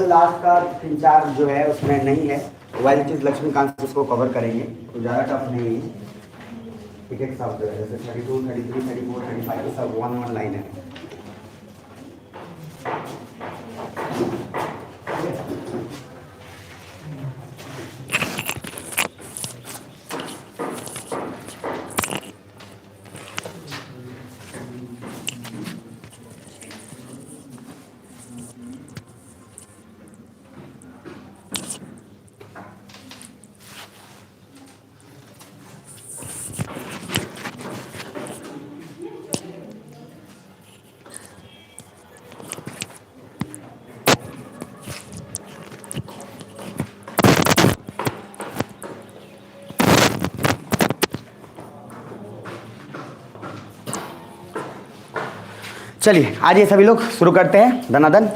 Last का 3-4 जो है उसमें नहीं है, वाइल चीज लक्ष्मीकांत उसको कवर करेंगे, तो ज़्यादा टफ नहीं है। एक एक शब्द है, जैसे 32, 33, 34, 35 ये सब वन लाइन है। चलिए आज ये सभी लोग शुरू करते हैं धनाधन।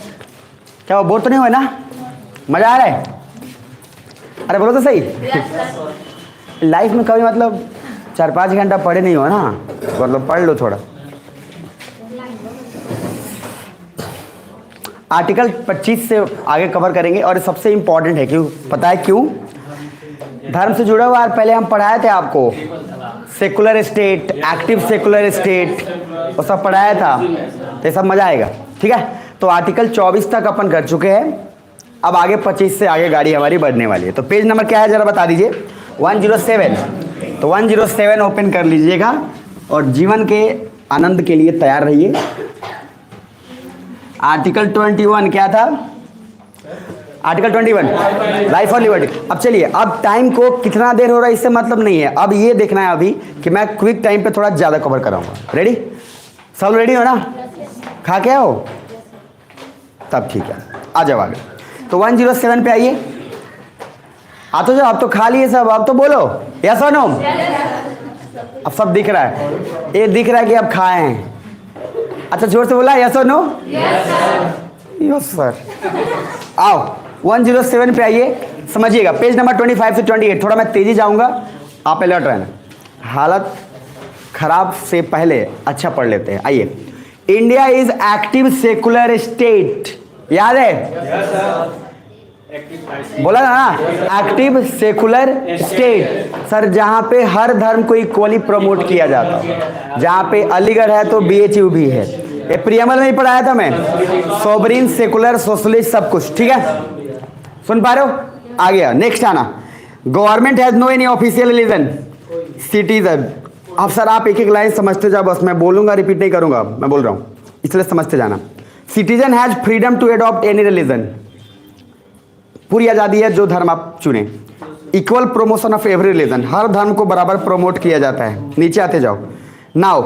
क्या वो बोर तो नहीं हुए ना? मजा आ रहा है? अरे बोलो तो सही। लाइफ में कभी मतलब 4-5 घंटा पढ़े नहीं हो ना, मतलब पढ़ लो थोड़ा। आर्टिकल 25 से आगे कवर करेंगे और सबसे इम्पोर्टेंट है। क्यों पता है क्यों? धर्म से जुड़ा हुआ पहले हम पढ़ाए थे आपको, secular state, active secular state, वो सब पढ़ाया था, तो ये सब मजा आएगा। ठीक है, तो आर्टिकल 24 तक अपन कर चुके हैं, अब आगे 25 से आगे गाड़ी हमारी बढ़ने वाली है। तो पेज नंबर क्या है जरा बता दीजिए? 107। तो 107 ओपन कर लीजिएगा और जीवन के आनंद के लिए तैयार रहिए। आर्टिकल 21 क्या था? आर्टिकल 21 लाइफ और लिबर्टी। अब चलिए, अब टाइम को कितना देर हो रहा है इससे मतलब नहीं है, अब ये देखना है अभी कि मैं क्विक टाइम पे थोड़ा ज़्यादा कवर कराऊंगा। रेडी? सब रेडी हो ना? खा के आओ तब ठीक है, आ जाओ आगे। तो 107 पे आइए। आ तो जाओ, अब तो खा लिए सब, अब तो बोलो यस और नो। अब सब दिख रहा है, ये दिख रहा है कि अब खाए हैं। अच्छा जोर से बोला यस और नो? Yes sir. आओ 107 पे आइए, समझिएगा पेज नंबर 25 से 28। थोड़ा मैं तेजी जाऊंगा, आप अलर्ट रहना। हालत खराब से पहले अच्छा पढ़ लेते हैं। आइए, India is active secular state, याद है? बोला ना, एक्टिव सेकुलर स्टेट सर, जहां पे हर धर्म को इक्वली प्रमोट किया जाता है। जहां पे अलीगढ़ है तो BHU भी है, ये प्रियमल में ही पढ़ाया था मैं, सोवरिन सेकुलर सोशलिस्ट सब कुछ। ठीक है, सुन पा रहे हो? आ गया, नेक्स्ट आना। Government has no any official religion, citizen. अब सर आप एक एक लाइन समझते जाओ, बस मैं बोलूंगा रिपीट नहीं करूंगा, मैं बोल रहा हूं इसलिए समझते जाना। Citizen has freedom to adopt any religion, पूरी आजादी है जो धर्म आप चुने। Equal promotion of every religion, हर धर्म को बराबर प्रमोट किया जाता है। नीचे आते जाओ। नाउ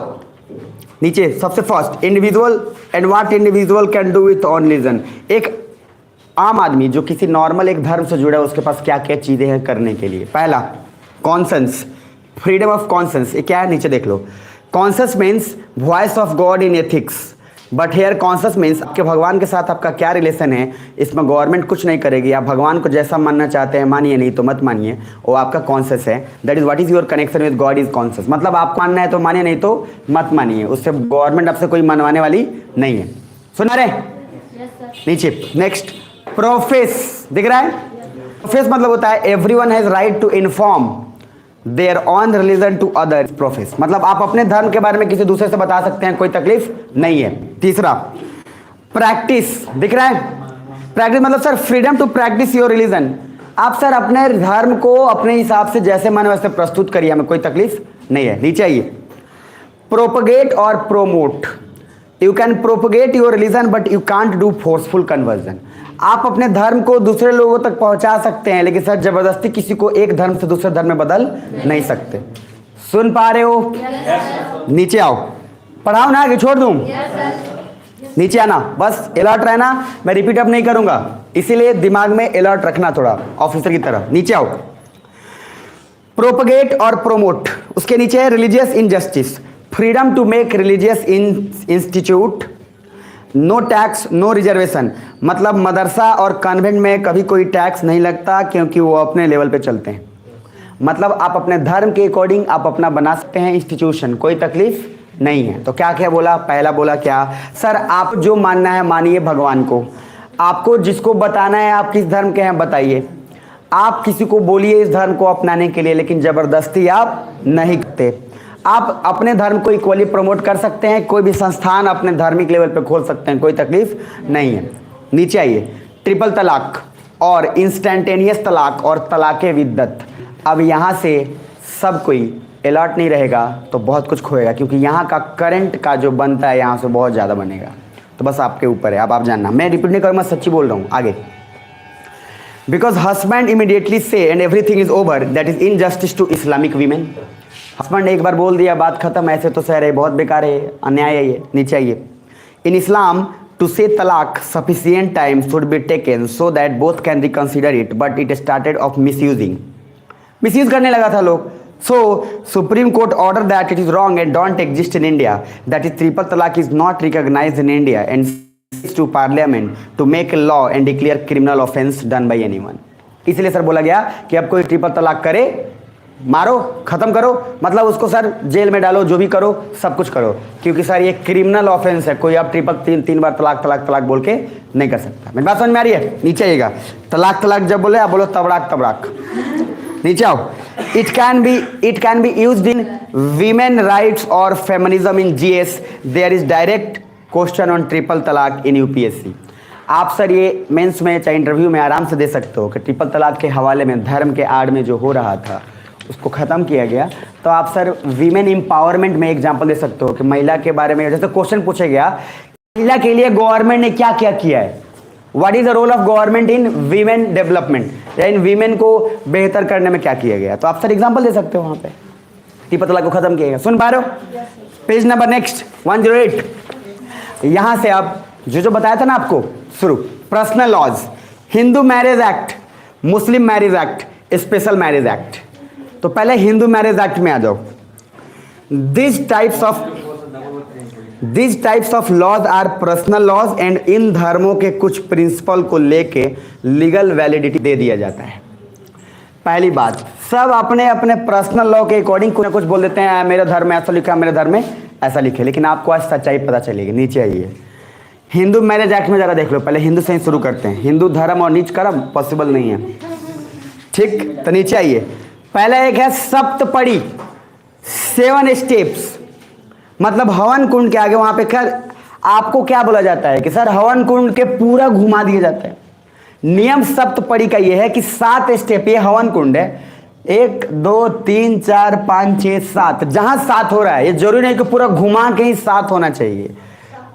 नीचे सबसे first, individual and what individual can do with on religion. एक आम आदमी जो किसी नॉर्मल एक धर्म से जुड़ा है, उसके पास क्या क्या चीजें हैं करने के लिए। पहला कॉन्सेंस, फ्रीडम ऑफ कॉन्सेंस। ये क्या है नीचे देख लो। Conscience means voice of God in ethics, but here conscience means आपके भगवान के साथ आपका क्या रिलेशन है, इसमें गवर्नमेंट कुछ नहीं करेगी। आप भगवान को जैसा मानना चाहते हैं मानिए, नहीं तो मत मानिए, वो आपका कॉन्सेंस है। That is what is your connection with God is conscience. मतलब आप मानना है तो मानिए, नहीं तो मत मानिए, उससे गवर्नमेंट आपसे कोई मनवाने वाली नहीं है। सुना रहे? नीचे नेक्स्ट, प्रोफेस, दिख रहा है? प्रोफेस मतलब होता है everyone has right to inform their on religion to other. Profess मतलब आप अपने धर्म के बारे में किसी दूसरे से बता सकते हैं, कोई तकलीफ नहीं है। तीसरा प्रैक्टिस, दिख रहा है? प्रैक्टिस मतलब sir freedom to practice your religion. आप सर अपने धर्म को अपने हिसाब से जैसे मन वैसे प्रस्तुत करिए, हमें कोई तकलीफ नहीं है। नीचे आइए, प्रोपगेट और promote. You can propagate your religion but you can't do forceful conversion. आप अपने धर्म को दूसरे लोगों तक पहुंचा सकते हैं, लेकिन सर जबरदस्ती किसी को एक धर्म से दूसरे धर्म में बदल नहीं सकते। सुन पा रहे हो? नीचे आओ, पढ़ाओ ना कि छोड़ दूं? नीचे आना, बस अलर्ट रहना, मैं रिपीट अप नहीं करूंगा, इसीलिए दिमाग में अलर्ट रखना थोड़ा ऑफिसर की तरह। नीचे आओ, प्रोपगेट और प्रोमोट। उसके नीचे है religious injustice, freedom to make religious institute, no tax no reservation. मतलब मदरसा और कॉन्वेंट में कभी कोई टैक्स नहीं लगता क्योंकि वो अपने लेवल पे चलते हैं। मतलब आप अपने धर्म के अकॉर्डिंग आप अपना बना सकते हैं इंस्टीट्यूशन, कोई तकलीफ नहीं है। तो क्या क्या बोला? पहला बोला क्या सर, आप जो मानना है मानिए भगवान को, आपको जिसको बताना है आप किस धर्म के हैं बताइए, आप किसी को बोलिए इस धर्म को अपनाने के लिए, लेकिन ज़बरदस्ती आप नहीं करते। आप अपने धर्म को इक्वली प्रमोट कर सकते हैं, कोई भी संस्थान अपने धार्मिक लेवल पे खोल सकते हैं, कोई तकलीफ नहीं है। नीचे आइए, ट्रिपल तलाक और इंस्टेंटेनियस तलाक और तलाक विद्दत। अब यहाँ से सब कोई अलर्ट नहीं रहेगा तो बहुत कुछ खोएगा, क्योंकि यहाँ का करंट का जो बनता है यहाँ से बहुत ज़्यादा बनेगा। तो बस आपके ऊपर है, अब आप जानना, मैं रिपीट नहीं करूँगा, सच्ची बोल रहा हूँ। आगे, because husband immediately say and everything is over, that is injustice to Islamic women. Husband ने एक बार बोल दिया, बात खत्म, ऐसे तो सह रहे, बहुत बेकार है, अन्याय है ये। नीचे आइए, इन इस्लाम to say talaq sufficient time should be taken so that both can reconsider it, but it started off misusing. Misuse करने लगा था लोग। So Supreme Court order that it is wrong and don't exist in India, that is triple talaq is not recognised in India and to parliament to make a law and declare criminal offence done by anyone. इसलिए sir बोला गया कि अब कोई triple तलाक करे, मारो, खत्म करो, मतलब उसको सर जेल में डालो, जो भी करो, सब कुछ करो, क्योंकि सर ये क्रिमिनल ऑफेंस है। कोई अब ट्रिपल तीन बार तलाक तलाक तलाक बोल के नहीं कर सकता। मेरी बात समझ में आ रही है? नीचे आइएगा, तलाक तलाक जब बोले आप बोलो तबड़ाक तबड़ाक। नीचे आओ, it can be used in women rights और feminism in GS, there is direct question on triple talaq in UPSC. आप सर ये मेंस में चाहे इंटरव्यू में आराम से दे सकते हो कि ट्रिपल तलाक के हवाले में धर्म के आड़ में जो हो रहा था उसको ख़त्म किया गया। तो आप सर वीमेन एम्पावरमेंट में एग्जांपल दे सकते हो कि महिला के बारे में, जैसे क्वेश्चन पूछा गया महिला के लिए गवर्नमेंट ने क्या क्या किया है, what is the role of government in women development, या इन वीमेन को बेहतर करने में क्या किया गया, तो आप सर एग्जाम्पल दे सकते हो वहाँ पे ट्रिपल तलाक को ख़त्म किया गया। सुन पा रहे हो? पेज नंबर नेक्स्ट 108, यहाँ से आप जो बताया था ना आपको शुरू, personal laws, Hindu marriage act, Muslim marriage act, special marriage act. तो पहले हिंदू मैरिज एक्ट में आ जाओ। This types of laws are personal laws and इन धर्मों के कुछ प्रिंसिपल को लेके लीगल वैलिडिटी दे दिया जाता है। पहली बात, सब अपने अपने पर्सनल लॉ के अकॉर्डिंग कुछ ना कुछ बोल देते हैं, मेरा धर्म में ऐसा लिखा, मेरे धर्म में ऐसा लिखे, लेकिन आपको आज सच्चाई पता चलेगी। नीचे आइए, हिंदू मैरिज एक्ट में जरा देख लो, पहले हिंदू से ही शुरू करते हैं। हिंदू धर्म और नीच कर्म पॉसिबल नहीं है, ठीक? तो नीचे आइए, पहला एक है सप्तपदी, 7 स्टेप्स, मतलब हवन कुंड के आगे वहां पे खैर आपको क्या बोला जाता है कि सर हवन कुंड के पूरा घुमा दिया जाता है। नियम सप्तपदी का ये है कि 7 स्टेप, ये हवन कुंड है, 1 2 3 4 5 6 7, जहां 7 हो रहा है ये जरूरी नहीं कि पूरा घुमा के ही 7 होना चाहिए।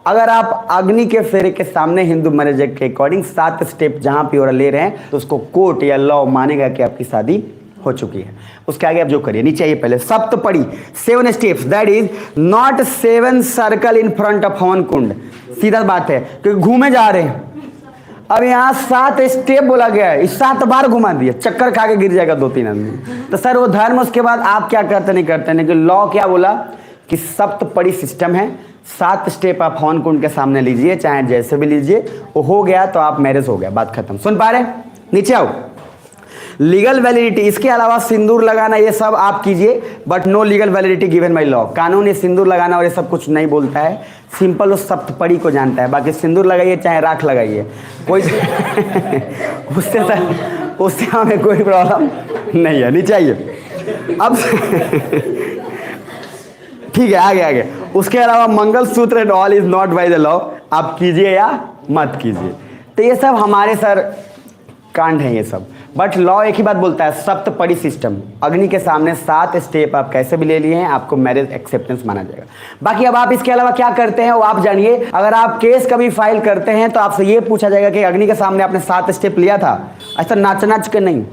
अगर आप अग्नि के फेरे के सामने हिंदू मैरिज एक्ट के अकॉर्डिंग 7 स्टेप जहां पे और ले रहे हैं तो उसको कोर्ट या लॉ मानेगा कि आपकी शादी हो चुकी है। उसके आगे आप जो करिए, नीचे आइए, पहले saptapadi 7 steps, that is not 7 circle in front of हवन कुंड। सीधा बात है कि घूमे जा रहे हैं, अब यहाँ 7 स्टेप बोला गया है, इस 7 बार घुमा दिया, चक्कर खा के गिर जाएगा 2-3 आदमी। तो सर वो धर्म, उसके बाद आप क्या करते नहीं करते नहीं, कि लॉ क्या बोला कि सप्तपदी सिस्टम है, 7 स्टेप आप हवन कुंड के सामने लीजिए, चाहे जैसे भी लीजिए, वो हो गया तो आप मैरिज हो गया, बात खत्म। सुन पा रहे? नीचे आओ, लीगल वैलिडिटी, इसके अलावा सिंदूर लगाना ये सब आप कीजिए, but no legal validity given by law. कानून ये सिंदूर लगाना और ये सब कुछ नहीं बोलता है, सिंपल उस सप्तपदी को जानता है। बाकी सिंदूर लगाइए चाहे राख लगाइए, कोई उससे हमें कोई प्रॉब्लम नहीं है। नीचे आइए, अब ठीक है, आगे उसके अलावा mangalsutra and all is not by the law, आप कीजिए या मत कीजिए। तो ये सब हमारे सर कांड है ये सब, बट लॉ एक ही बात बोलता है, सप्तपदी सिस्टम, अग्नि के सामने 7 स्टेप आप कैसे भी ले लिए हैं, आपको मैरिज एक्सेप्टेंस माना जाएगा। बाकी अब आप इसके अलावा क्या करते हैं वो आप जानिए। अगर आप केस कभी फाइल करते हैं तो आपसे ये पूछा जाएगा कि अग्नि के सामने आपने 7 स्टेप लिया था, ऐसा नाच के नहीं,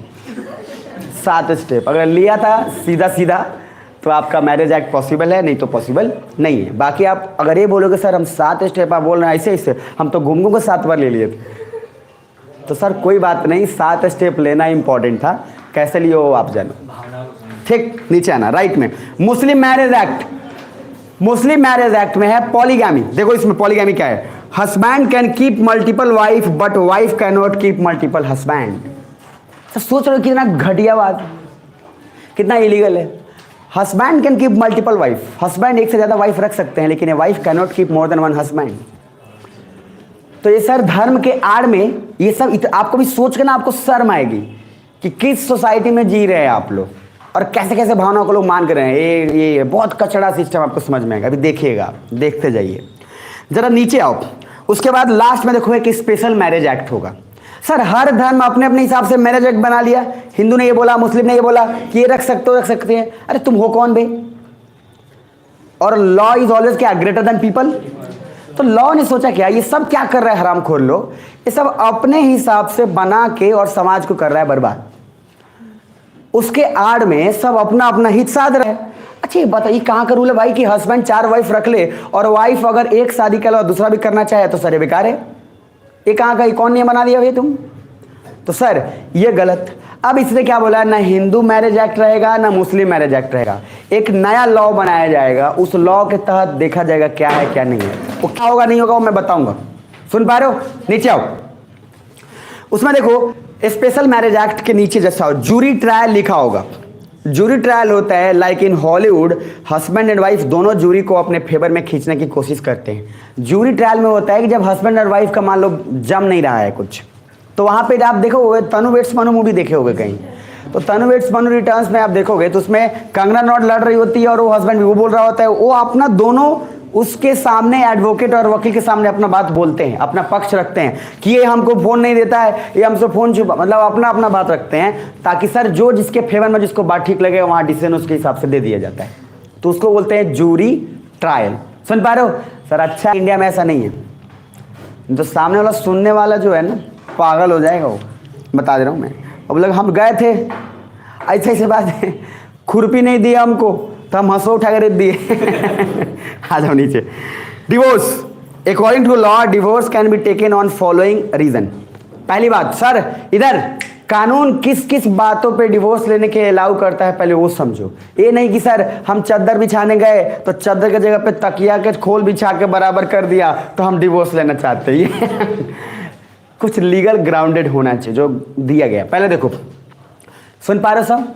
7 स्टेप अगर लिया था सीधा सीधा तो आपका मैरिज एक्ट पॉसिबल है, नहीं तो पॉसिबल नहीं है। बाकी आप अगर ये बोलोगे सर हम 7 स्टेप, आप बोल रहे हैं ऐसे हम तो घूम के 7 बार ले लिए थे, तो सर कोई बात नहीं, 7 स्टेप लेना इंपॉर्टेंट था, कैसे लिए हो आप जानो, ठीक? नीचे आना, राइट में मुस्लिम marriage act, Muslim marriage act में है पॉलीगैमी। देखो इसमें पॉलीगैमी क्या है, husband can keep multiple wife but wife can not keep multiple husband. तो सोच रहे हो कितना घटिया बात, कितना इलीगल है। Husband can keep multiple wife, husband एक से ज्यादा वाइफ रख सकते हैं, लेकिन a wife can not keep more then 1 husband. तो ये सर धर्म के आड़ में ये सब आपको भी सोच के ना आपको शर्म आएगी कि किस सोसाइटी में जी रहे हैं आप लोग और कैसे कैसे भावनाओं को लोग मान कर रहे हैं। ये बहुत कचड़ा सिस्टम आपको समझ में आएगा। अभी देखिएगा, देखते जाइए, जरा नीचे आओ। उसके बाद लास्ट में देखोगे कि स्पेशल मैरिज एक्ट होगा। सर हर धर्म अपने अपने हिसाब से मैरिज एक्ट बना लिया। हिंदू ने ये बोला, मुस्लिम ने ये बोला कि ये रख सकते हो, रख सकते हैं। अरे तुम हो कौन बे? और लॉ इज ऑलवेज क्या, ग्रेटर देन पीपल। तो लॉ ने सोचा क्या, ये सब क्या कर रहा है हरामखोर लोग, ये सब अपने हिसाब से बना के और समाज को कर रहा है बर्बाद। उसके आड़ में सब अपना अपना हित साध रहे हैं। अच्छा ये बताइए कहाँ का रूल है भाई कि हस्बैंड 4 वाइफ रख ले और वाइफ अगर एक शादी के अलावा दूसरा भी करना चाहे तो सर ये बेकार है। ये कहाँ का, कौन नियम बना दिया भाई तुम? तो सर ये गलत। अब इसने क्या बोला, ना हिंदू मैरिज एक्ट रहेगा ना मुस्लिम मैरिज एक्ट रहेगा, एक नया लॉ बनाया जाएगा। उस लॉ के तहत देखा जाएगा क्या है क्या नहीं है। वो क्या होगा नहीं होगा वो मैं बताऊंगा। सुन पा रहे हो? नीचे आओ। उसमें देखो स्पेशल मैरिज एक्ट के नीचे जैसा जूरी ट्रायल लिखा होगा। जूरी ट्रायल होता है like in Hollywood, husband and wife दोनों जूरी को अपने फेवर में खींचने की कोशिश करते हैं। जूरी ट्रायल में होता है कि जब हस्बैंड और वाइफ का मान लो जम नहीं रहा है कुछ, तो वहाँ पे आप देखोगे तनु वेट्स मनु मूवी देखे होगे कहीं, तो तनु वेट्स मनु रिटर्न्स में आप देखोगे तो उसमें कंगना रनौत लड़ रही होती है और वो हस्बैंड भी वो बोल रहा होता है। वो अपना दोनों उसके सामने एडवोकेट और वकील के सामने अपना बात बोलते हैं, अपना पक्ष रखते हैं कि ये हमको फ़ोन नहीं देता है, ये हमसे फ़ोन छुपा, मतलब अपना अपना बात रखते हैं ताकि सर जो जिसके फेवर में जिसको बात ठीक लगे वहाँ डिसीजन उसके हिसाब से दे दिया जाता है। तो उसको बोलते हैं जूरी ट्रायल। सुन पा रहे हो सर? अच्छा इंडिया में ऐसा नहीं है, तो सामने वाला सुनने वाला जो है ना पागल हो जाएगा। वो बता दे रहा हूँ मैं। अब लोग हम गए थे ऐसे ऐसे बात है, खुरपी नहीं दिया हमको तो हम हंसो उठा कर दिए। आ जाओ नीचे। Divorce according to law divorce can be taken on following reason. पहली बात सर इधर कानून किस किस बातों पे डिवोर्स लेने के अलाउ करता है पहले वो समझो। ये नहीं कि सर हम चादर बिछाने गए तो चादर की जगह पे तकिया के खोल बिछा के बराबर कर दिया तो हम डिवोर्स लेना चाहते हैं। कुछ लीगल ग्राउंडेड होना चाहिए जो दिया गया। पहले देखो, सुन पा रहे सब?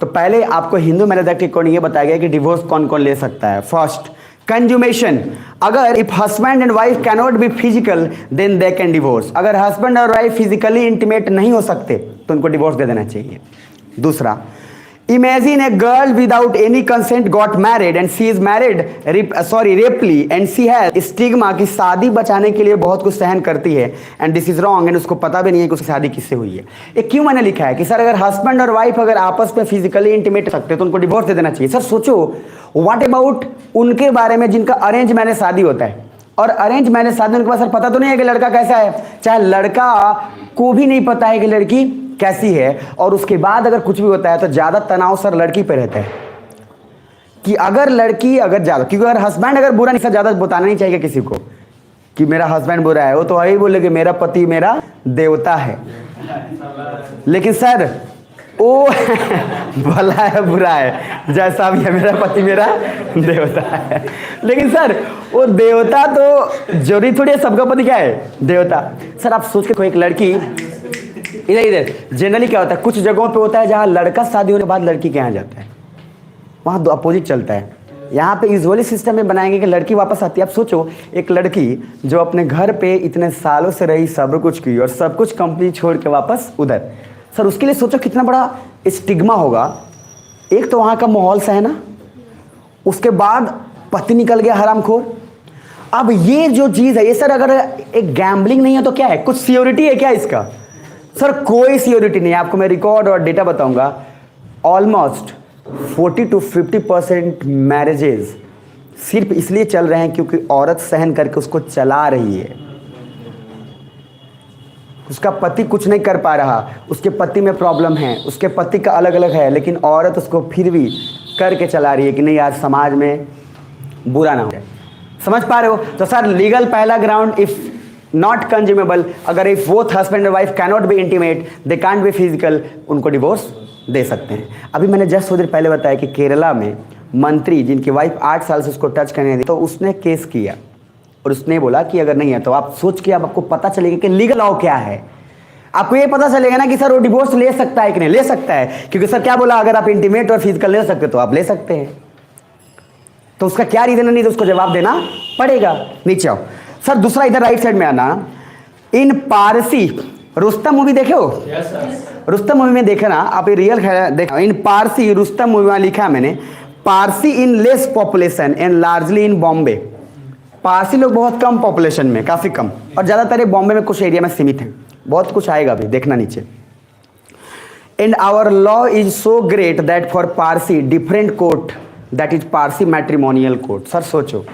तो पहले आपको हिंदू मैरिज एक्ट के अकॉर्डिंग ये बताया गया कि डिवोर्स कौन कौन ले सकता है। फर्स्ट कंज्यूमेशन, अगर if husband and wife can not be physical then they can divorce. अगर हस्बैंड और वाइफ फिजिकली इंटीमेट नहीं हो सकते तो उनको डिवोर्स दे देना चाहिए। दूसरा, imagine a girl without any consent got married and she is married rapely and she has stigma कि शादी बचाने के लिए बहुत कुछ सहन करती है and this is wrong and उसको पता भी नहीं है कि उसकी शादी किससे हुई है। ये क्यों मैंने लिखा है कि सर अगर हस्बैंड और वाइफ अगर आपस में फिजिकली इंटीमेट सकते तो उनको डिवोर्स दे देना चाहिए। सर सोचो व्हाट अबाउट उनके बारे में जिनका अरेंज मैरिज शादी होता है और अरेंज मैरिज शादी उनके पास सर पता तो नहीं है कि लड़का कैसा है, चाहे लड़का को भी नहीं पता है कि लड़की कैसी है, और उसके बाद अगर कुछ भी होता है तो ज़्यादा तनाव सर लड़की पे रहता है कि अगर लड़की अगर ज़्यादा, क्योंकि अगर हस्बैंड अगर बुरा नहीं सर ज़्यादा बताना नहीं चाहिए किसी को कि मेरा हस्बैंड बुरा है, वो तो वही बोले कि मेरा पति मेरा देवता है। लेकिन सर वो भला है बुरा है जैसा भी है, मेरा पति मेरा देवता है। लेकिन सर वो देवता तो जरूरी थोड़ी है सबका पति क्या है देवता। सर आप सोच के कोई एक लड़की इधर जनरली क्या होता है, कुछ जगहों पे होता है जहाँ लड़का शादी होने के बाद लड़की के यहाँ जाता है, वहाँ अपोजिट चलता है। यहाँ पे यूजुअली सिस्टम में बनाएंगे कि लड़की वापस आती है। आप सोचो एक लड़की जो अपने घर पे इतने सालों से रही, सब कुछ की और सब कुछ कंपनी छोड़ के वापस उधर, सर उसके लिए सोचो कितना बड़ा स्टिग्मा होगा। एक तो वहाँ का माहौल सहना, उसके बाद पति निकल गया हरामखोर। अब ये जो चीज़ है ये सर अगर एक गैम्बलिंग नहीं है तो क्या है, कुछ सियोरिटी है क्या इसका? सर कोई सियोरिटी नहीं है। आपको मैं रिकॉर्ड और डेटा बताऊंगा। ऑलमोस्ट 40 to 50% मैरिजेज सिर्फ इसलिए चल रहे हैं क्योंकि औरत सहन करके उसको चला रही है। उसका पति कुछ नहीं कर पा रहा, उसके पति में प्रॉब्लम है, उसके पति का अलग अलग है, लेकिन औरत उसको फिर भी करके चला रही है कि नहीं आज समाज में बुरा ना हो जाए। समझ पा रहे हो? तो सर लीगल पहला ग्राउंड इफ नॉट कंज्यूमेबल, अगर इफ बोथ हस्बैंड और wife cannot be intimate they can't be physical, उनको डिवोर्स दे सकते हैं। अभी मैंने जस्ट थोड़ी देर पहले बताया कि केरला में मंत्री जिनकी वाइफ 8 साल से उसको टच करने दी तो उसने केस किया और उसने बोला कि अगर नहीं है तो आप सोच के अब आपको पता चलेगा कि लीगल लॉ क्या है। आपको ये पता चलेगा ना कि सर वो डिवोर्स ले सकता है कि नहीं ले सकता है, क्योंकि सर क्या बोला अगर आप इंटीमेट और फिजिकल ले सकते तो आप ले सकते हैं। तो उसका क्या रीजन है, नहीं तो उसको जवाब देना पड़ेगा। नीचे आओ सर, दूसरा इधर राइट साइड में आना। इन पारसी, रुस्तम मूवी देखे हो? रुस्तम मूवी में देखे ना आप, ये रियल देखो। इन पारसी, रुस्तम मूवी में लिखा मैंने, Parsi in less population and largely इन बॉम्बे। पारसी लोग बहुत कम पॉपुलेशन में, काफ़ी कम, और ज़्यादातर ये बॉम्बे में कुछ एरिया में सीमित हैं। बहुत कुछ आएगा अभी, देखना नीचे। And our law is so great that for Parsi different court that is Parsi matrimonial court. Sir सोचो,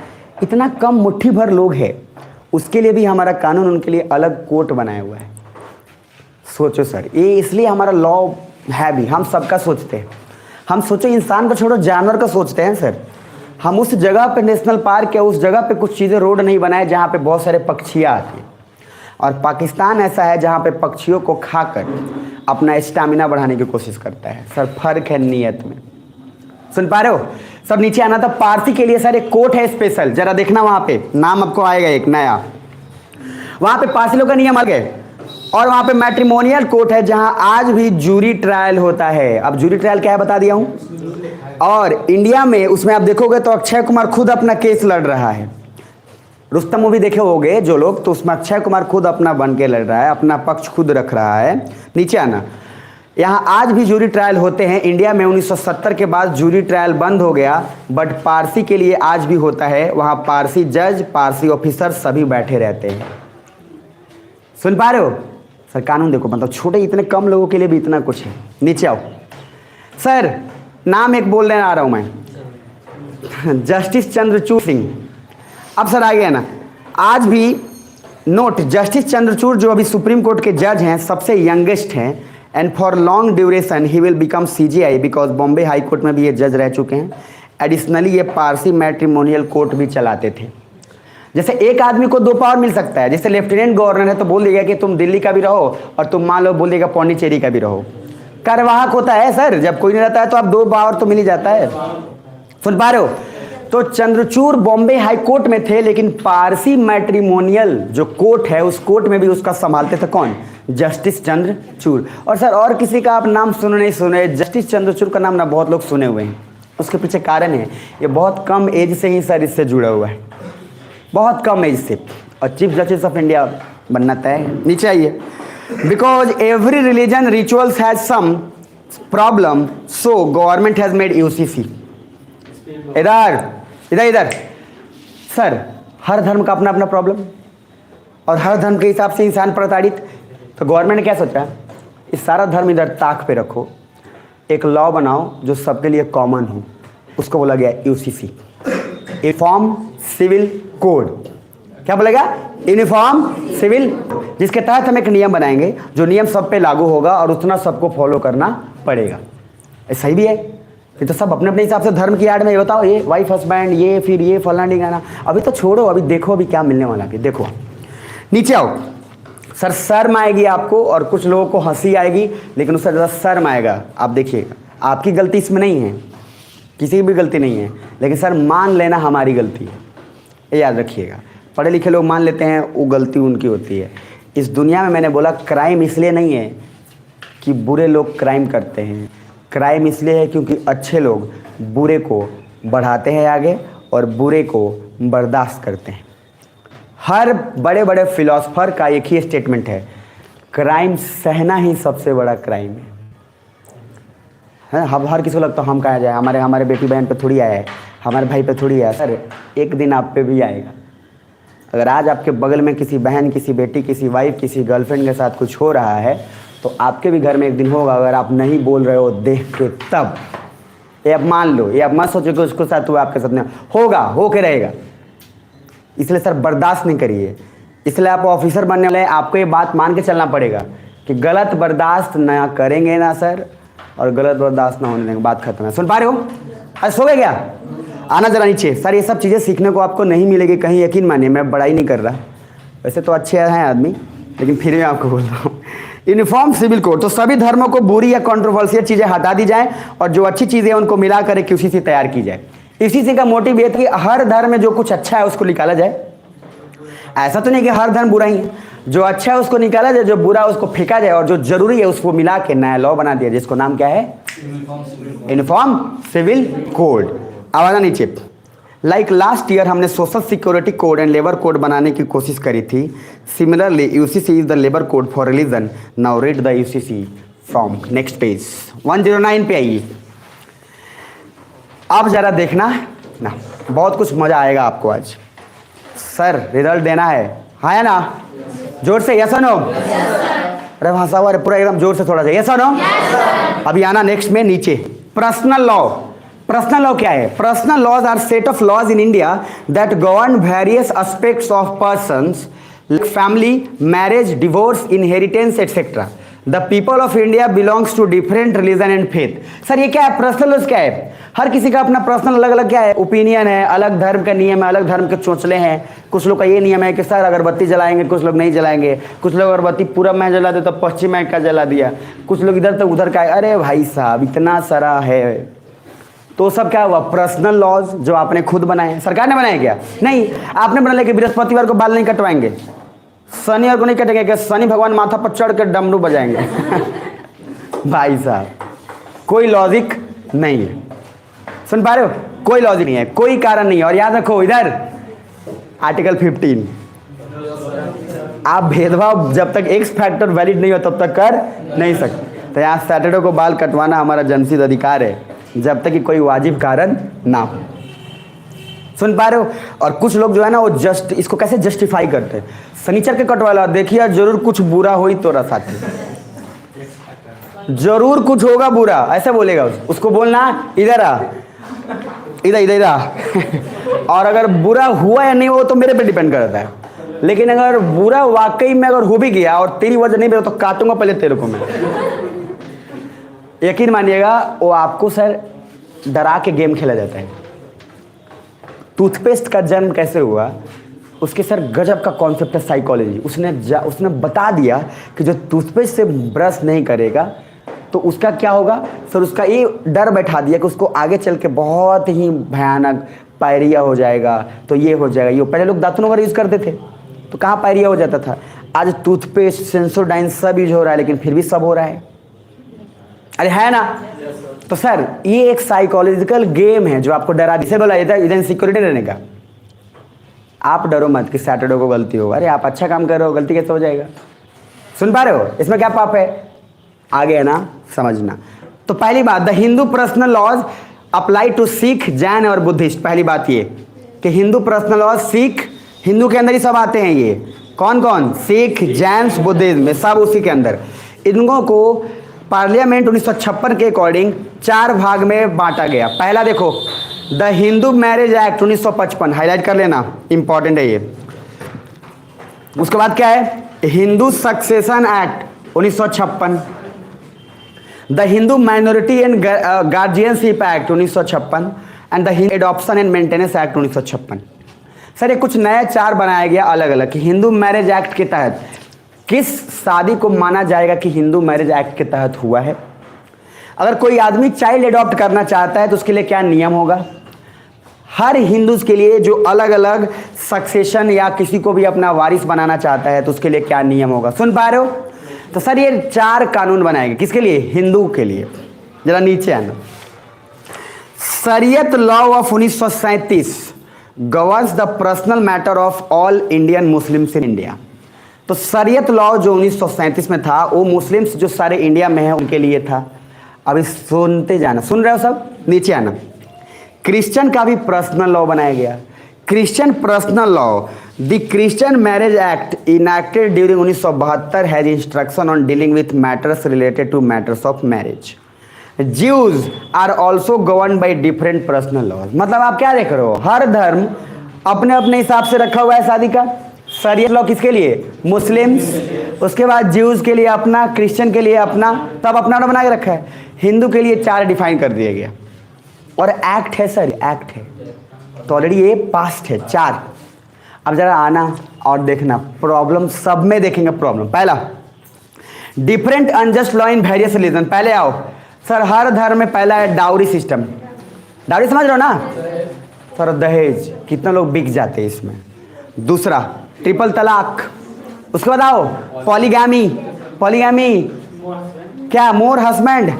इतना कम मुट्ठी भर लोग हैं, उसके लिए भी हमारा कानून उनके लिए अलग कोर्ट बनाया हुआ है। सोचो सर, ये इसलिए हमारा लॉ है भी, हम सबका सोचते हैं। हम सोचो, इंसान को छोड़ो, जानवर का सोचते हैं सर। हम उस जगह पे नेशनल पार्क या उस जगह पे कुछ चीज़ें रोड नहीं बनाए जहाँ पे बहुत सारे पक्षियाँ आती हैं, और पाकिस्तान ऐसा है जहाँ पे पक्षियों को खाकर अपना स्टैमिना बढ़ाने की कोशिश करता है। सर फर्क है नीयत में। सुन पा रहे हो? सब नीचे आना था। पारसी के लिए सर एक कोर्ट है स्पेशल, जरा देखना, वहाँ पे नाम आपको आएगा एक नया। वहाँ पे पारसी लोग का नियम अलग है, और वहाँ पे मैट्रिमोनियल कोर्ट है जहाँ आज भी जूरी ट्रायल होता है। अब जूरी ट्रायल क्या है बता दिया हूँ। और इंडिया में उसमें आप देखोगे तो अक्षय कुमार खुद अपना केस लड़ रहा है। रुस्तम मूवी देखे होगे जो लोग, तो उसमें अक्षय कुमार खुद अपना बन के लड़ रहा है, अपना पक्ष खुद रख रहा है। नीचे आना। यहाँ आज भी जूरी ट्रायल होते हैं। इंडिया में 1970 के बाद जूरी ट्रायल बंद हो गया, बट पारसी के लिए आज भी होता है। वहाँ पारसी जज, पारसी ऑफिसर सभी बैठे रहते हैं। सुन पा रहे हो सर? कानून देखो, मतलब छोटे इतने कम लोगों के लिए भी इतना कुछ है। नीचे आओ सर, नाम एक बोलने आ रहा हूँ मैं, जस्टिस चंद्रचूड़ सिंह। अब सर आ गया ना, आज भी नोट, जस्टिस चंद्रचूड़ जो अभी सुप्रीम कोर्ट के जज हैं, सबसे यंगेस्ट हैं, and for long duration he will become CJI, because Bombay high court में भी ये जज रह चुके हैं। एडिशनली ये पारसी मैट्रिमोनियल कोर्ट भी चलाते थे। जैसे एक आदमी को 2 पावर मिल सकता है, जैसे लेफ्टिनेंट गवर्नर है तो बोल देगा कि तुम दिल्ली का भी रहो, और तुम मान लो बोल देगा पौंडीचेरी का भी रहो। कार्यवाहक होता है सर, जब कोई नहीं रहता है तो आप 2 पावर तो मिल ही जाता है। सुन पा रहे हो? तो चंद्रचूड़ बॉम्बे हाई कोर्ट में थे, लेकिन पारसी मैट्रिमोनियल जो कोर्ट है उस कोर्ट में भी उसका संभालते थे कौन? जस्टिस चंद्रचूड़। और सर और किसी का आप नाम सुने नहीं सुने, जस्टिस चंद्रचूड़ का नाम ना बहुत लोग सुने हुए हैं। उसके पीछे कारण है, ये बहुत कम एज से ही सर इससे जुड़ा हुआ है, बहुत कम एज से, और चीफ जस्टिस ऑफ इंडिया बनना तय है। नीचे आइए। Because every religion rituals has some problem, so government has made UCC। इधर इधर इधर सर, हर धर्म का अपना अपना प्रॉब्लम, और हर धर्म के हिसाब से इंसान प्रताड़ित। तो गवर्नमेंट ने क्या सोचा, इस सारा धर्म इधर ताक पे रखो, एक लॉ बनाओ जो सबके लिए कॉमन हो, उसको बोला गया UCC, यूनिफॉर्म सिविल कोड। क्या बोलेगा? यूनिफॉर्म सिविल, जिसके तहत हम एक नियम बनाएंगे जो नियम सब पे लागू होगा और उतना सबको फॉलो करना पड़ेगा। सही भी है, ये तो सब अपने अपने हिसाब से धर्म की आड़ में। ये बताओ, ये वाइफ हस्बैंड, ये फिर ये फलाना गाना, अभी तो छोड़ो, अभी देखो अभी क्या मिलने वाला है। देखो नीचे आओ सर, शर्म आएगी आपको और कुछ लोगों को हंसी आएगी, लेकिन उससे ज़्यादा शर्म आएगा। आप देखिएगा, आपकी गलती इसमें नहीं है, किसी की भी गलती नहीं है, लेकिन सर मान लेना हमारी गलती है, ये याद रखिएगा। पढ़े लिखे लोग मान लेते हैं वो गलती उनकी होती है। इस दुनिया में मैंने बोला क्राइम इसलिए नहीं है कि बुरे लोग क्राइम करते हैं, क्राइम इसलिए है क्योंकि अच्छे लोग बुरे को बढ़ाते हैं आगे और बुरे को बर्दाश्त करते हैं। हर बड़े बड़े फिलोसफर का एक ही स्टेटमेंट है, क्राइम सहना ही सबसे बड़ा क्राइम है। हम हर किसी को लगता है हम कहाँ जाए, हमारे बेटी बहन पे थोड़ी आया है, हमारे भाई पे थोड़ी आया। सर एक दिन आप पे भी आएगा। अगर आज आपके बगल में किसी बहन, किसी बेटी, किसी वाइफ, किसी गर्लफ्रेंड के साथ कुछ हो रहा है तो आपके भी घर में एक दिन होगा। अगर आप नहीं बोल रहे हो देख के, तब ये अब मान लो, ये अब मत सोचो कि उसके साथ हुआ आपके साथ नहीं होगा, हो के रहेगा। इसलिए सर बर्दाश्त नहीं करिए। इसलिए आप ऑफिसर बनने वाले हैं, आपको ये बात मान के चलना पड़ेगा कि गलत बर्दाश्त ना करेंगे ना सर, और गलत बर्दाश्त ना होने देंगे, बात खत्म है। सुन पा रहे हो? अरे सो गए क्या? आना जरा नीचे। सर ये सब चीज़ें सीखने को आपको नहीं मिलेगी कहीं, यकीन मानिए, मैं बड़ाई नहीं कर रहा, वैसे तो अच्छे हैं आदमी, लेकिन फिर भी आपको बोल रहा हूँ। यूनिफॉर्म सिविल कोड, तो सभी धर्मों को बुरी या कंट्रोवर्शियल चीज़ें हटा दी जाए और जो अच्छी चीज़ें उनको मिला कर एक UCC तैयार की जाए। UCC का मोटिव ये था कि हर धर्म में जो कुछ अच्छा है उसको निकाला जाए। ऐसा तो नहीं कि हर धर्म बुरा ही है, जो अच्छा है उसको निकाला जाए, जो बुरा है उसको फेंका जाए, और जो जरूरी है उसको मिला के नया लॉ बना दिया, जिसको नाम क्या है? Uniform civil code. आवाज़ नीचे। लाइक लास्ट ईयर हमने social security code and labour code बनाने की कोशिश करी थी। Similarly UCC is the labour code for religion. Now read the UCC from next page 109 पे आइए। अब जरा देखना ना, बहुत कुछ मजा आएगा आपको आज। सर रिजल्ट देना है ना? जोर से यस और नो? अरे भाषा हुआ पूरा एकदम जोर से थोड़ा सा यस और नो। अभी आना नेक्स्ट में नीचे पर्सनल लॉ। पर्सनल लॉ क्या है? Personal laws are set of laws in India that govern various aspects of persons like family, marriage, divorce, inheritance etcetera. The people of India belongs to different religion and faith. Sir ये क्या है? Personal laws क्या है? हर किसी का अपना personal अलग अलग क्या है, ओपिनियन है, अलग धर्म का नियम है, अलग धर्म के चोंचले हैं। कुछ लोग का ये नियम है कि सर अगरबत्ती जलाएंगे, कुछ लोग नहीं जलाएंगे। कुछ लोग अगरबत्ती पूरब में जला दे तो पश्चिम में का जला दिया, कुछ लोग इधर तो उधर का है। अरे भाई साहब इतना सारा है, तो सब क्या हुआ? पर्सनल लॉज जो आपने खुद बनाए। सरकार ने बनाए क्या? नहीं, आपने बना लिया कि बृहस्पतिवार को बाल नहीं कटवाएंगे, शनिवार को नहीं कटेंगे कि शनि भगवान माथा पर चढ़ कर डमरू बजाएंगे। भाई साहब कोई लॉजिक नहीं है, सुन पा रहे हो? कोई लॉजिक नहीं है, कोई कारण नहीं है। और याद रखो इधर आर्टिकल 15, आप भेदभाव जब तक एक्स फैक्टर वैलिड नहीं हो तब तक कर नहीं सकते। तो यहाँ सैटरडे को बाल कटवाना हमारा जन्मसिद्ध अधिकार है, जब तक कि कोई वाजिब कारण ना हो। सुन पा रहे हो? और कुछ लोग जो है ना वो जस्ट इसको कैसे जस्टिफाई करते हैं, शनिचर के कटवाला देखिए जरूर कुछ बुरा हो ही तो साथी, जरूर कुछ होगा बुरा, ऐसे बोलेगा उसको बोलना इधर आ, इधर इधर आ। और अगर बुरा हुआ या नहीं हो तो मेरे पे डिपेंड करता है, लेकिन अगर बुरा वाकई में अगर हो भी गया और तेरी वजह नहीं तो काटूंगा पहले तेरे को मैं। यकीन मानिएगा वो आपको सर डरा के गेम खेला जाता है। टूथपेस्ट का जन्म कैसे हुआ, उसके सर गजब का कॉन्सेप्ट है साइकोलॉजी। उसने बता दिया कि जो टूथपेस्ट से ब्रश नहीं करेगा तो उसका क्या होगा सर, उसका ये डर बैठा दिया कि उसको आगे चल के बहुत ही भयानक पायरिया हो जाएगा, तो ये हो जाएगा ये। पहले लोग दातुन वगैरह यूज़ करते थे तो कहाँ पायरिया हो जाता था, आज टूथपेस्ट, सेंसोडाइन सब यूज हो रहा है, लेकिन फिर भी सब हो रहा है। अरे है ना? तो सर ये एक साइकोलॉजिकल गेम है जो आपको डरा, जिसे बोला इधर सिक्योरिटी रहने का। आप डरो मत कि सैटरडे को गलती होगा। अरे आप अच्छा काम कर रहे हो, गलती कैसे हो जाएगा? सुन पा रहे हो? इसमें क्या पाप है? आगे है ना समझना। तो पहली बात, the Hindu personal laws apply to Sikh, Jain और बुद्धिस्ट। पहली बात ये कि हिंदू पर्सनल लॉज सिख, हिंदू के अंदर ही सब आते हैं। ये कौन कौन? सिख, जैन, बुद्धिज्म में सब उसी के अंदर। इनको को पार्लियामेंट 1956 के अकॉर्डिंग 4 भाग में बांटा गया। पहला देखो the Hindu marriage act 1955, highlight कर लेना, इंपॉर्टेंट है ये। उसके बाद क्या है? Hindu succession act 1956, the Hindu minority and guardianship act 1956 and the Hindu adoption and maintenance act 1956। Sir ये कुछ नया 4 बनाया गया अलग अलग कि हिंदू मैरिज एक्ट के तहत किस शादी को माना जाएगा कि हिंदू मैरिज एक्ट के तहत हुआ है। अगर कोई आदमी चाइल्ड अडॉप्ट करना चाहता है तो उसके लिए क्या नियम होगा। हर हिंदूज के लिए जो अलग अलग सक्सेशन या किसी को भी अपना वारिस बनाना चाहता है तो उसके लिए क्या नियम होगा। सुन पा रहे हो? तो सर ये 4 कानून बनाएंगे किसके लिए? हिंदू के लिए। जरा नीचे आना। शरीयत law of 1937 governs the personal matter of all Indian Muslims in India. तो शरीयत लॉ जो 1937 में था वो मुस्लिम्स जो सारे इंडिया में है उनके लिए था। अभी सुनते जाना, सुन रहे हो सब? नीचे आना। क्रिश्चियन का भी पर्सनल लॉ बनाया गया। Christian personal law, the Christian marriage act enacted during 1972 has instruction on dealing with matters related to matters of marriage. Jews are also govern by different personal laws. मतलब आप क्या देख रहे हो, हर धर्म अपने अपने हिसाब से रखा हुआ है शादी का। शरीयत लॉ किसके लिए? मुस्लिम्स। उसके बाद ज्यूज के लिए अपना, क्रिश्चियन के लिए अपना, तब अपना बना के रखा है। हिंदू के लिए 4 डिफाइन कर दिया गया और एक्ट है सर, एक्ट है तो ऑलरेडी ये पास्ट है 4। अब जरा आना और देखना प्रॉब्लम, सब में देखेंगे प्रॉब्लम। पहला, different unjust law in various religion. पहले आओ सर, हर धर्म में पहला है डाउरी सिस्टम। डाउरी समझ रहे हो ना सर? दहेज, कितना लोग बिक जाते हैं इसमें। दूसरा, ट्रिपल तलाक। उसके बाद आओ पॉलीगैमी। पॉलीगैमी क्या? मोर हस्बैंड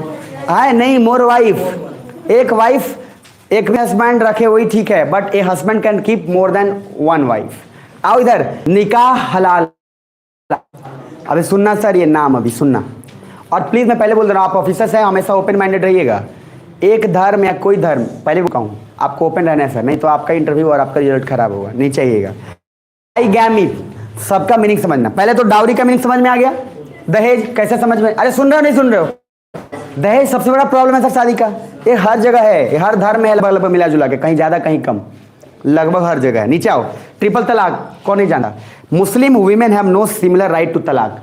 है नहीं, मोर वाइफ। एक वाइफ एक भी हस्बैंड रखे वही ठीक है, but A husband can keep more than one wife. आओ इधर, निकाह हलाल। अभी सुनना सर, ये नाम अभी सुनना, और प्लीज मैं पहले बोल रहा हूँ, आप ऑफिसर्स हैं, हमेशा ओपन माइंडेड रहिएगा। एक धर्म या कोई धर्म, पहले भी कहूँ आपको ओपन रहना है सर, नहीं तो आपका इंटरव्यू और आपका रिजल्ट खराब होगा, नहीं चाहिएगा। बाईगैमी, सबका मीनिंग समझना। पहले तो डाउरी का मीनिंग समझ में आ गया, दहेज कैसे समझ में, अरे सुन रहे हो नहीं सुन रहे हो? दहेज सबसे बड़ा प्रॉब्लम है सर शादी का, ये हर जगह है, ये हर धर्म में लगभग मिला जुला के, कहीं ज्यादा कहीं कम, लगभग हर जगह है। नीचे आओ, ट्रिपल तलाक कौन नहीं जानता? Muslim women have no similar right to talaq.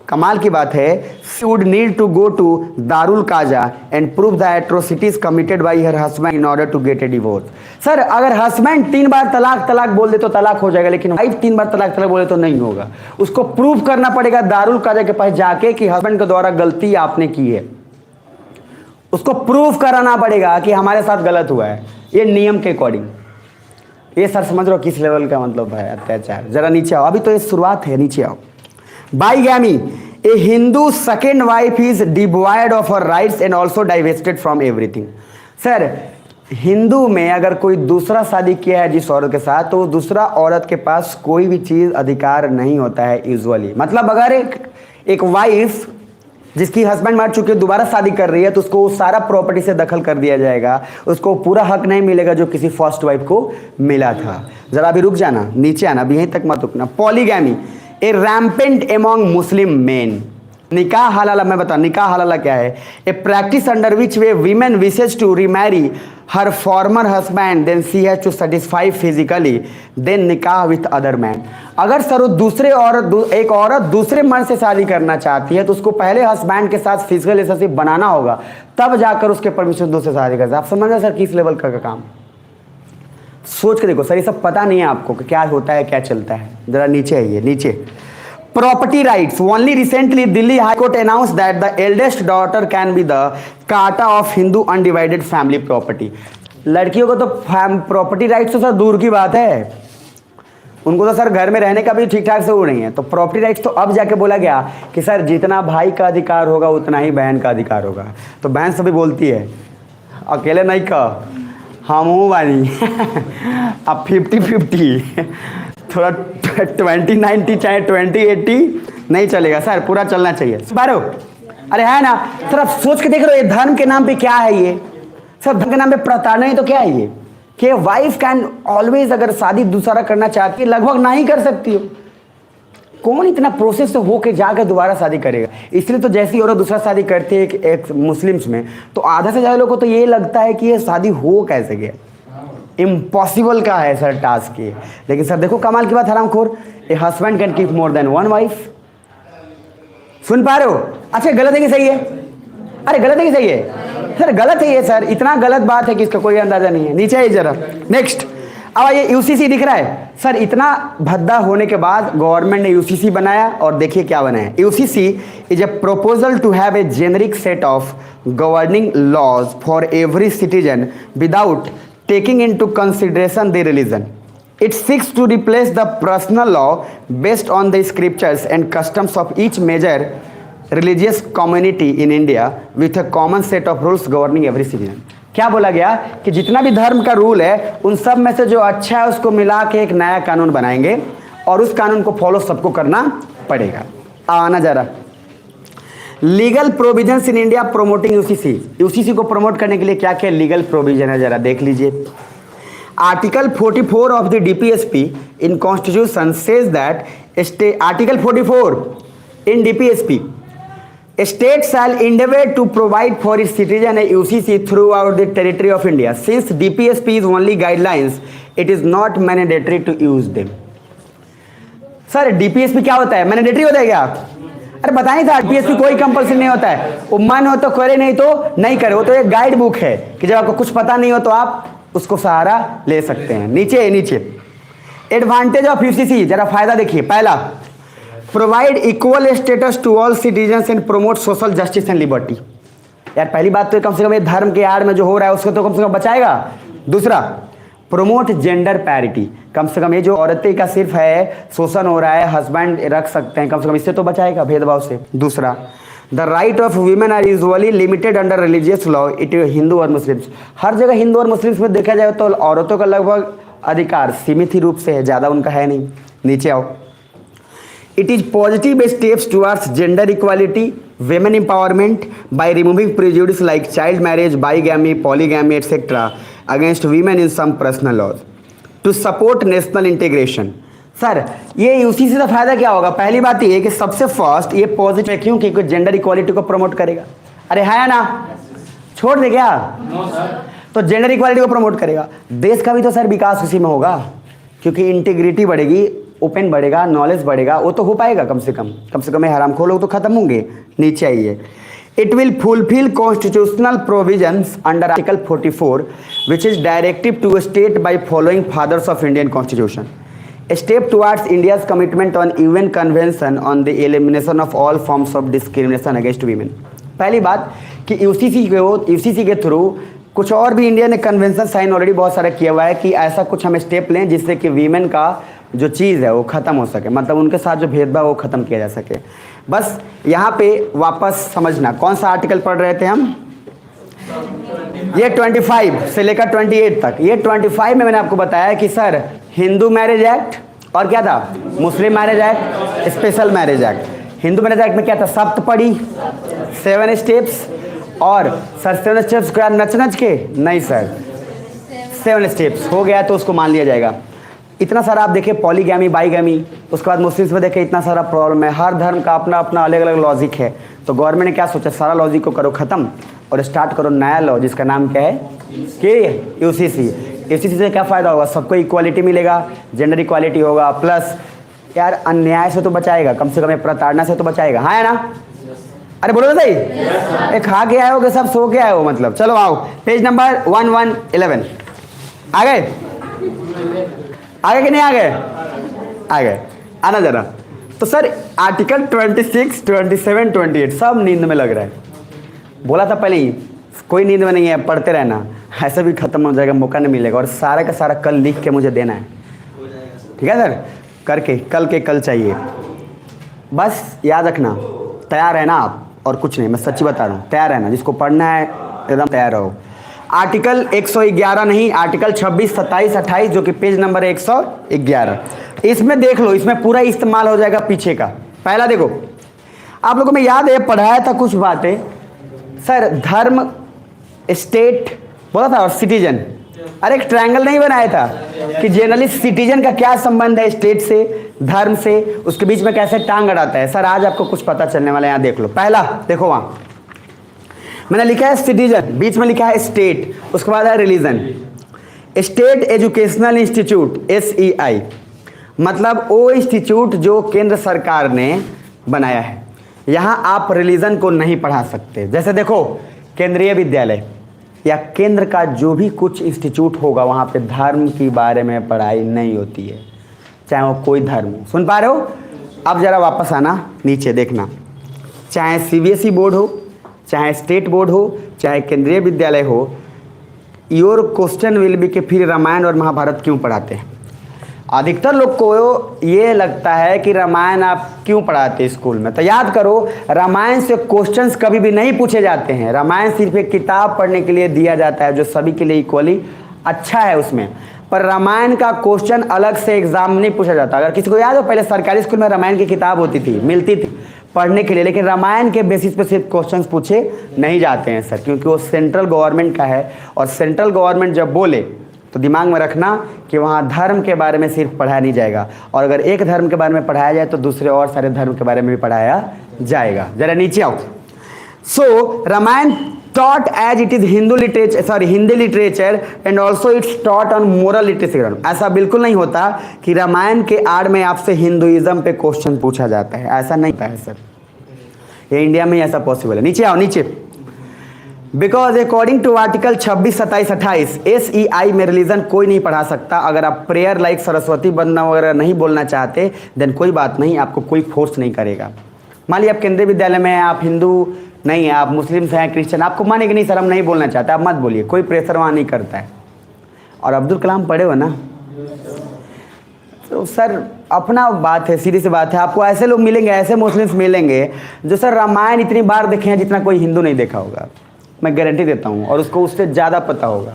कमाल की बात है, she would need to go to Darul Qaza and prove the atrocities committed by her husband in order to get a divorce. Sir अगर हस्बैंड 3 बार तलाक तलाक बोल दे तो तलाक हो जाएगा, लेकिन वाइफ 3 बार तलाक तलाक बोले तो नहीं होगा। उसको प्रूव करना पड़ेगा दारुल काजा के पास जाके कि हस्बैंड के द्वारा गलती आपने की है, उसको प्रूव कराना पड़ेगा कि हमारे साथ गलत हुआ है, ये नियम के अकॉर्डिंग। ये सर समझ रहे हो किस लेवल का मतलब है अत्याचार। जरा नीचे आओ, अभी तो ये शुरुआत है, नीचे आओ। Bigamy, a Hindu second wife is devoid of her rights and also divested from everything. Sir Hindu में अगर कोई दूसरा शादी किया है जिस औरत के साथ, तो दूसरा औरत के पास कोई भी चीज अधिकार नहीं होता है यूजुअली। मतलब अगर एक वाइफ जिसकी हस्बैंड मर चुके दोबारा शादी कर रही है, तो उसको सारा प्रॉपर्टी से दखल कर दिया जाएगा, उसको पूरा हक नहीं मिलेगा जो किसी फर्स्ट वाइफ को मिला था। जरा अभी रुक जाना, नीचे आना, अभी यहीं तक मत रुकना। Polygamy, a rampant among Muslim men. Nikah halala, मैं बता निकाह हलाला क्या है? A practice under which the women wishes to remarry her former husband then she has to satisfy physically then nikah with other man. अगर सर एक औरत दूसरे मर्द से शादी करना चाहती है तो उसको पहले हस्बैंड के साथ फिजिकल रिलेशनशिप बनाना होगा, तब जाकर उसके परमिशन दूसरे शादी करता है। आप समझ रहे सर किस लेवल का काम? सोच के देखो सर, ये सब पता नहीं है आपको कि क्या होता है क्या चलता है। जरा नीचे आइए, नीचे। Property rights, only recently Delhi High Court announce that the eldest daughter can be the karta of Hindu undivided family property. लड़कियों को तो प्रॉपर्टी राइट्स तो सर दूर की बात है, उनको तो सर घर में रहने का भी ठीक ठाक से हो रही है। तो प्रॉपर्टी राइट्स तो अब जाके बोला गया कि सर जितना भाई का अधिकार होगा उतना ही बहन का अधिकार होगा। तो बहन सभी बोलती है अकेले नहीं का, हम हूँ बानी अब 50-50 थोड़ा 20-90 चाहे 20-80 नहीं चलेगा सर, पूरा चलना चाहिए। बारो अरे है ना सर, आप सोच के देख रहे हो ये धर्म के नाम पे क्या है? ये सर धर्म के नाम पे प्रताड़ना ही तो क्या है ये कि वाइफ कैन ऑलवेज, अगर शादी दूसरा करना चाहती है लगभग ना ही कर सकती हो। कौन इतना प्रोसेस से होके जाकर दोबारा शादी करेगा? इसलिए तो जैसी औरत दूसरा शादी करती है एक मुस्लिम्स में, तो आधा से ज़्यादा लोगों को तो ये लगता है कि ये शादी हो कैसे गया, इम्पॉसिबल का है सर टास्क ये। लेकिन सर देखो कमाल की बात, हरामखोर, a husband can keep more than one wife. सुन पा रहे हो? अच्छा गलत है कि सही है? अरे गलत है कि सही है? सर गलत है ये सर, इतना गलत बात है कि इसका कोई अंदाजा नहीं है। नीचे आइए जरा, नेक्स्ट। अब ये यूसीसी दिख रहा है सर, इतना भद्दा होने के बाद गवर्नमेंट ने यूसीसी बनाया, और देखिए क्या बनाया। UCC is a proposal to have a generic set of governing laws for every citizen without taking into consideration their religion. It seeks to replace the personal law based on the scriptures and customs of each major religious community in India with a common set of rules governing every citizen. क्या बोला गया कि जितना भी धर्म का rule है उन सब में से जो अच्छा है उसको मिला के एक नया कानून बनाएंगे, और उस कानून को फॉलो सबको करना पड़ेगा। आना जरा, legal provisions in India promoting UCC. UCC को प्रमोट करने के लिए क्या क्या लीगल प्रोविजन है जरा देख लीजिए। Article 44 of the DPSP in constitution says that article 44 in DPSP state shall endeavor to provide for its citizen a UCC throughout the territory of India. Since DPSP is only guidelines, it is not mandatory to use them. Sir DPSP क्या होता है? Mandatory होता है क्या? अरे पता नहीं था, डीपीएसपी कोई कंपल्सरी नहीं होता है, वो मन हो तो करे नहीं तो नहीं करे। वो तो एक गाइड बुक है कि जब आपको कुछ पता नहीं हो तो आप उसको सहारा ले सकते हैं। नीचे एडवांटेज ऑफ यूसीसी, जरा फायदा देखिए। पहला, provide equal status to all citizens and promote social justice and liberty. यार पहली बात तो कम से कम ये धर्म के आड़ में जो हो रहा है उसको तो कम से कम बचाएगा। दूसरा, प्रोमोट जेंडर पैरिटी, कम से कम ये जो औरतें का सिर्फ है शोषण हो रहा है, हस्बैंड रख सकते हैं, कम से कम इससे तो बचाएगा भेदभाव से। दूसरा, the right of women are usually limited under religious law, it Hindu और मुस्लिम्स। हर जगह हिंदू और मुस्लिम्स में देखा जाए तो औरतों का लगभग अधिकार सीमित ही रूप से है, ज़्यादा उनका है नहीं। नीचे आओ। It is positive steps towards gender equality, women empowerment by removing prejudice like child marriage, bigamy, polygamy, etc. against women in some personal laws to support national integration। Sir ये उसी से फायदा क्या होगा? पहली बात ये कि सबसे फर्स्ट ये पॉजिटिव है, क्यों? क्योंकि जेंडर इक्वालिटी को प्रमोट करेगा। अरे है ना, छोड़ दे क्या? तो जेंडर इक्वालिटी को प्रमोट करेगा। देश का भी तो सर विकास उसी में होगा, क्योंकि इंटीग्रिटी बढ़ेगी, ओपन बढ़ेगा, नॉलेज बढ़ेगा, वो तो हो पाएगा। कम से कम ये हरामखोर लोग तो खत्म होंगे। नीचे आइए। It will fulfil constitutional provisions under article 44 which is directive to state by following fathers of Indian constitution, step towards India's commitment on UN convention on the elimination of all forms of discrimination against women. पहली बात कि UCC के through कुछ और भी India ने convention sign already बहुत सारा किया हुआ है कि ऐसा कुछ हम स्टेप लें जिससे कि वीमेन का जो चीज़ है वो ख़त्म हो सके, मतलब उनके साथ जो भेदभाव वो ख़त्म किया जा सके। बस यहाँ पे वापस समझना, कौन सा आर्टिकल पढ़ रहे थे हम? ये 25 से लेकर 28 तक। ये 25 में मैंने आपको बताया कि सर हिंदू मैरिज एक्ट और क्या था? मुस्लिम marriage act, special marriage act. Hindu marriage act में क्या था? सप्तपदी, 7 स्टेप्स। और सर 7 स्टेप्स क्या नच के? नहीं सर, 7 स्टेप्स हो गया तो उसको मान लिया जाएगा। इतना सारा आप देखें पॉलीगैमी, बाईगैमी, उसके बाद मुस्लिम्स में देखें इतना सारा प्रॉब्लम है। हर धर्म का अपना अपना अलग अलग लॉजिक है। तो गवर्नमेंट ने क्या सोचा? सारा लॉजिक को करो ख़त्म और स्टार्ट करो नया लॉ जिसका नाम क्या है? कि यूसीसी। यूसीसी से क्या फ़ायदा होगा? सबको इक्वालिटी मिलेगा, जेंडर इक्वालिटी होगा, प्लस यार अन्याय से तो बचाएगा, कम से कम प्रताड़ना से तो बचाएगा। हाँ है ना? अरे बोलो तो सही। एक खा के आए हो कि सब सो के आए हो? मतलब चलो आओ, पेज नंबर 1111। आ गए? आगे कि नहीं आ गए? आ गए, आना जरा। तो सर आर्टिकल 26, 27, 28 सब नींद में लग रहा है। बोला था पहले ही, कोई नींद में नहीं है, पढ़ते रहना, ऐसे भी खत्म हो जाएगा, मौका नहीं मिलेगा। और सारा का सारा कल लिख के मुझे देना है, ठीक है सर? करके कल के कल चाहिए। बस याद रखना, तैयार रहना आप, और कुछ नहीं, मैं सच्ची बता रहा हूँ, तैयार रहना। जिसको पढ़ना है एकदम तैयार रहो। आर्टिकल 111 नहीं, आर्टिकल 26, 27, 28 जो कि पेज नंबर 111, इसमें देख लो, इसमें पूरा इस्तेमाल हो जाएगा पीछे का। पहला देखो, आप लोगों में याद है पढ़ाया था कुछ बातें सर, धर्म, स्टेट बोला था और सिटीजन। अरे एक ट्रायंगल नहीं बनाया था कि जनरली सिटीजन का क्या संबंध है स्टेट से, धर्म से, उसके बीच में कैसे टांग अड़ाता है। सर आज आपको कुछ पता चलने वाला है, यहाँ देख लो। पहला देखो, वहाँ मैंने लिखा है सिटीजन, बीच में लिखा है स्टेट, उसके बाद है religion. State educational institute, SEI, मतलब वो इंस्टीट्यूट जो केंद्र सरकार ने बनाया है। यहाँ आप रिलीजन को नहीं पढ़ा सकते। जैसे देखो केंद्रीय विद्यालय या केंद्र का जो भी कुछ इंस्टीट्यूट होगा, वहाँ पे धर्म के बारे में पढ़ाई नहीं होती है, चाहे वो कोई धर्म हो। सुन पा रहे हो? अब ज़रा वापस आना, नीचे देखना, चाहे CBSE बोर्ड हो, चाहे स्टेट बोर्ड हो, चाहे केंद्रीय विद्यालय हो, योर क्वेश्चन विल बी कि फिर रामायण और महाभारत क्यों पढ़ाते हैं। अधिकतर लोग को ये लगता है कि रामायण आप क्यों पढ़ाते हैं स्कूल में। तो याद करो, रामायण से क्वेश्चंस कभी भी नहीं पूछे जाते हैं। रामायण सिर्फ एक किताब पढ़ने के लिए दिया जाता है जो सभी के लिए इक्वली अच्छा है उसमें, पर रामायण का क्वेश्चन अलग से एग्जाम नहीं पूछा जाता। अगर किसी को याद हो, पहले सरकारी स्कूल में रामायण की किताब होती थी, मिलती थी पढ़ने के लिए, लेकिन रामायण के बेसिस पे सिर्फ क्वेश्चंस पूछे नहीं जाते हैं सर, क्योंकि वो सेंट्रल गवर्नमेंट का है। और सेंट्रल गवर्नमेंट जब बोले तो दिमाग में रखना कि वहाँ धर्म के बारे में सिर्फ पढ़ाया नहीं जाएगा, और अगर एक धर्म के बारे में पढ़ाया जाए तो दूसरे और सारे धर्म के बारे में भी पढ़ाया जाएगा। जरा नीचे आओ। सो Ramayan taught as it is Hindi literature and also it's taught on moral literacy ground। ऐसा बिल्कुल नहीं होता कि रामायण के आड़ में आपसे हिंदुइज्म पे क्वेश्चन पूछा जाता है, ऐसा नहीं है सर। ये इंडिया में ऐसा पॉसिबल है। नीचे आओ, नीचे। Because according to article 26, 27, 28 SEI में रिलीजन कोई नहीं पढ़ा सकता। अगर आप प्रेयर लाइक सरस्वती वंदना वगैरह नहीं बोलना चाहते देन कोई बात नहीं, आपको कोई फोर्स नहीं करेगा। मान लीजिए आप केंद्रीय विद्यालय में हैं, आप हिंदू नहीं है, आप मुस्लिम्स हैं, क्रिश्चियन, आपको माने कि नहीं सर हम नहीं बोलना चाहते, आप मत बोलिए, कोई प्रेशर वहाँ नहीं करता है। और अब्दुल कलाम पढ़े हो ना, तो सर अपना बात है, सीधी सी बात है। आपको ऐसे लोग मिलेंगे, ऐसे मुस्लिम्स मिलेंगे जो सर रामायण इतनी बार देखे हैं जितना कोई हिंदू नहीं देखा होगा, मैं गारंटी देता हूँ, और उसको उससे ज़्यादा पता होगा।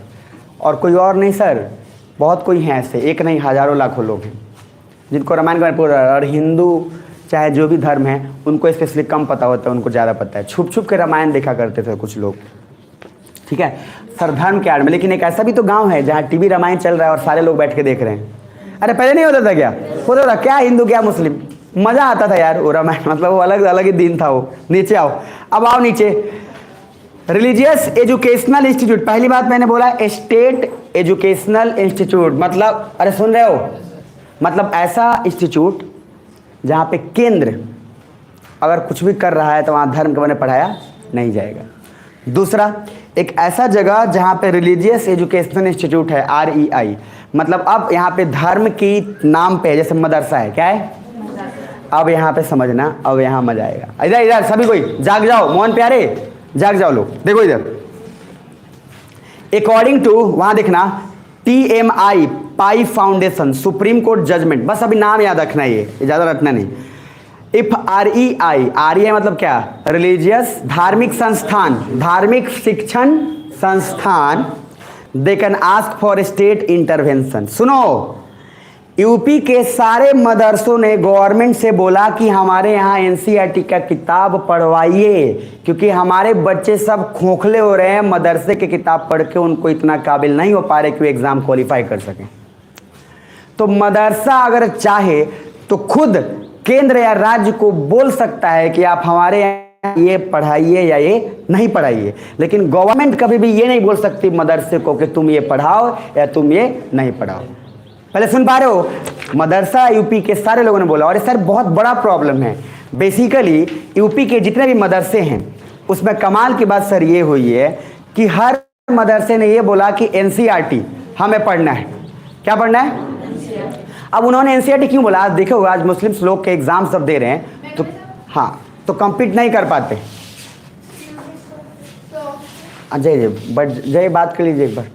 और कोई और नहीं सर, बहुत कोई हैं ऐसे, एक नहीं हज़ारों लाखों लोग हैं जिनको रामायण के बारे में पूरा, और हिंदू चाहे जो भी धर्म है उनको स्पेशली कम पता होता है, उनको ज़्यादा पता है। छुप छुप के रामायण देखा करते थे कुछ लोग, ठीक है सर, धर्म के आड़ में। लेकिन एक ऐसा भी तो गांव है जहाँ टीवी रामायण चल रहा है और सारे लोग बैठ के देख रहे हैं। अरे पहले नहीं होता था क्या? होता था, क्या हिंदू क्या मुस्लिम, मज़ा आता था यार वो रामायण, मतलब वो अलग अलग ही दिन था वो। नीचे आओ, अब आओ नीचे। रिलीजियस एजुकेशनल इंस्टीट्यूट, पहली बात मैंने बोला स्टेट एजुकेशनल इंस्टीट्यूट, मतलब अरे सुन रहे हो, मतलब ऐसा इंस्टीट्यूट जहाँ पे केंद्र अगर कुछ भी कर रहा है तो वहाँ धर्म के बारे में पढ़ाया नहीं जाएगा। दूसरा, एक ऐसा जगह जहाँ पे रिलीजियस एजुकेशनल इंस्टीट्यूट है, REI, मतलब अब यहाँ पे धर्म की नाम पे, जैसे मदरसा है, क्या है, अब यहाँ पे समझना, अब यहाँ मजा आएगा। इधर इधर सभी कोई जाग जाओ, मोहन प्यारे जाग जाओ लोग, देखो इधर। अकॉर्डिंग टू, वहाँ देखना, PMI पाई फाउंडेशन सुप्रीम कोर्ट जजमेंट, बस अभी नाम याद रखना है, ये ज़्यादा रखना नहीं। इफ REI मतलब क्या, रिलीजियस, धार्मिक संस्थान, धार्मिक शिक्षण संस्थान, they can ask for state intervention. सुनो, यूपी के सारे मदरसों ने गवर्नमेंट से बोला कि हमारे यहाँ NCERT का किताब पढ़वाइए, क्योंकि हमारे बच्चे सब खोखले हो रहे हैं, मदरसे की किताब पढ़ के उनको इतना काबिल नहीं हो पा रहे कि वो एग्ज़ाम क्वालिफाई कर सकें। तो मदरसा अगर चाहे तो खुद केंद्र या राज्य को बोल सकता है कि आप हमारे यहाँ ये पढ़ाइए या ये नहीं पढ़ाइए, लेकिन गवर्नमेंट कभी भी ये नहीं बोल सकती मदरसे को कि तुम ये पढ़ाओ या तुम ये नहीं पढ़ाओ। पहले सुन पा रहे हो, मदरसा यूपी के सारे लोगों ने बोला, और ये सर बहुत बड़ा प्रॉब्लम है। बेसिकली यूपी के जितने भी मदरसे हैं उसमें कमाल की बात सर ये हुई है कि हर मदरसे ने ये बोला कि NCERT हमें पढ़ना है। क्या पढ़ना है? अब उन्होंने NCERT क्यों बोला? आज देखो, आज मुस्लिम्स लोग के एग्जाम सब दे रहे हैं तो हाँ, तो कम्पीट नहीं कर पाते। जय बात कर लीजिए एक बार,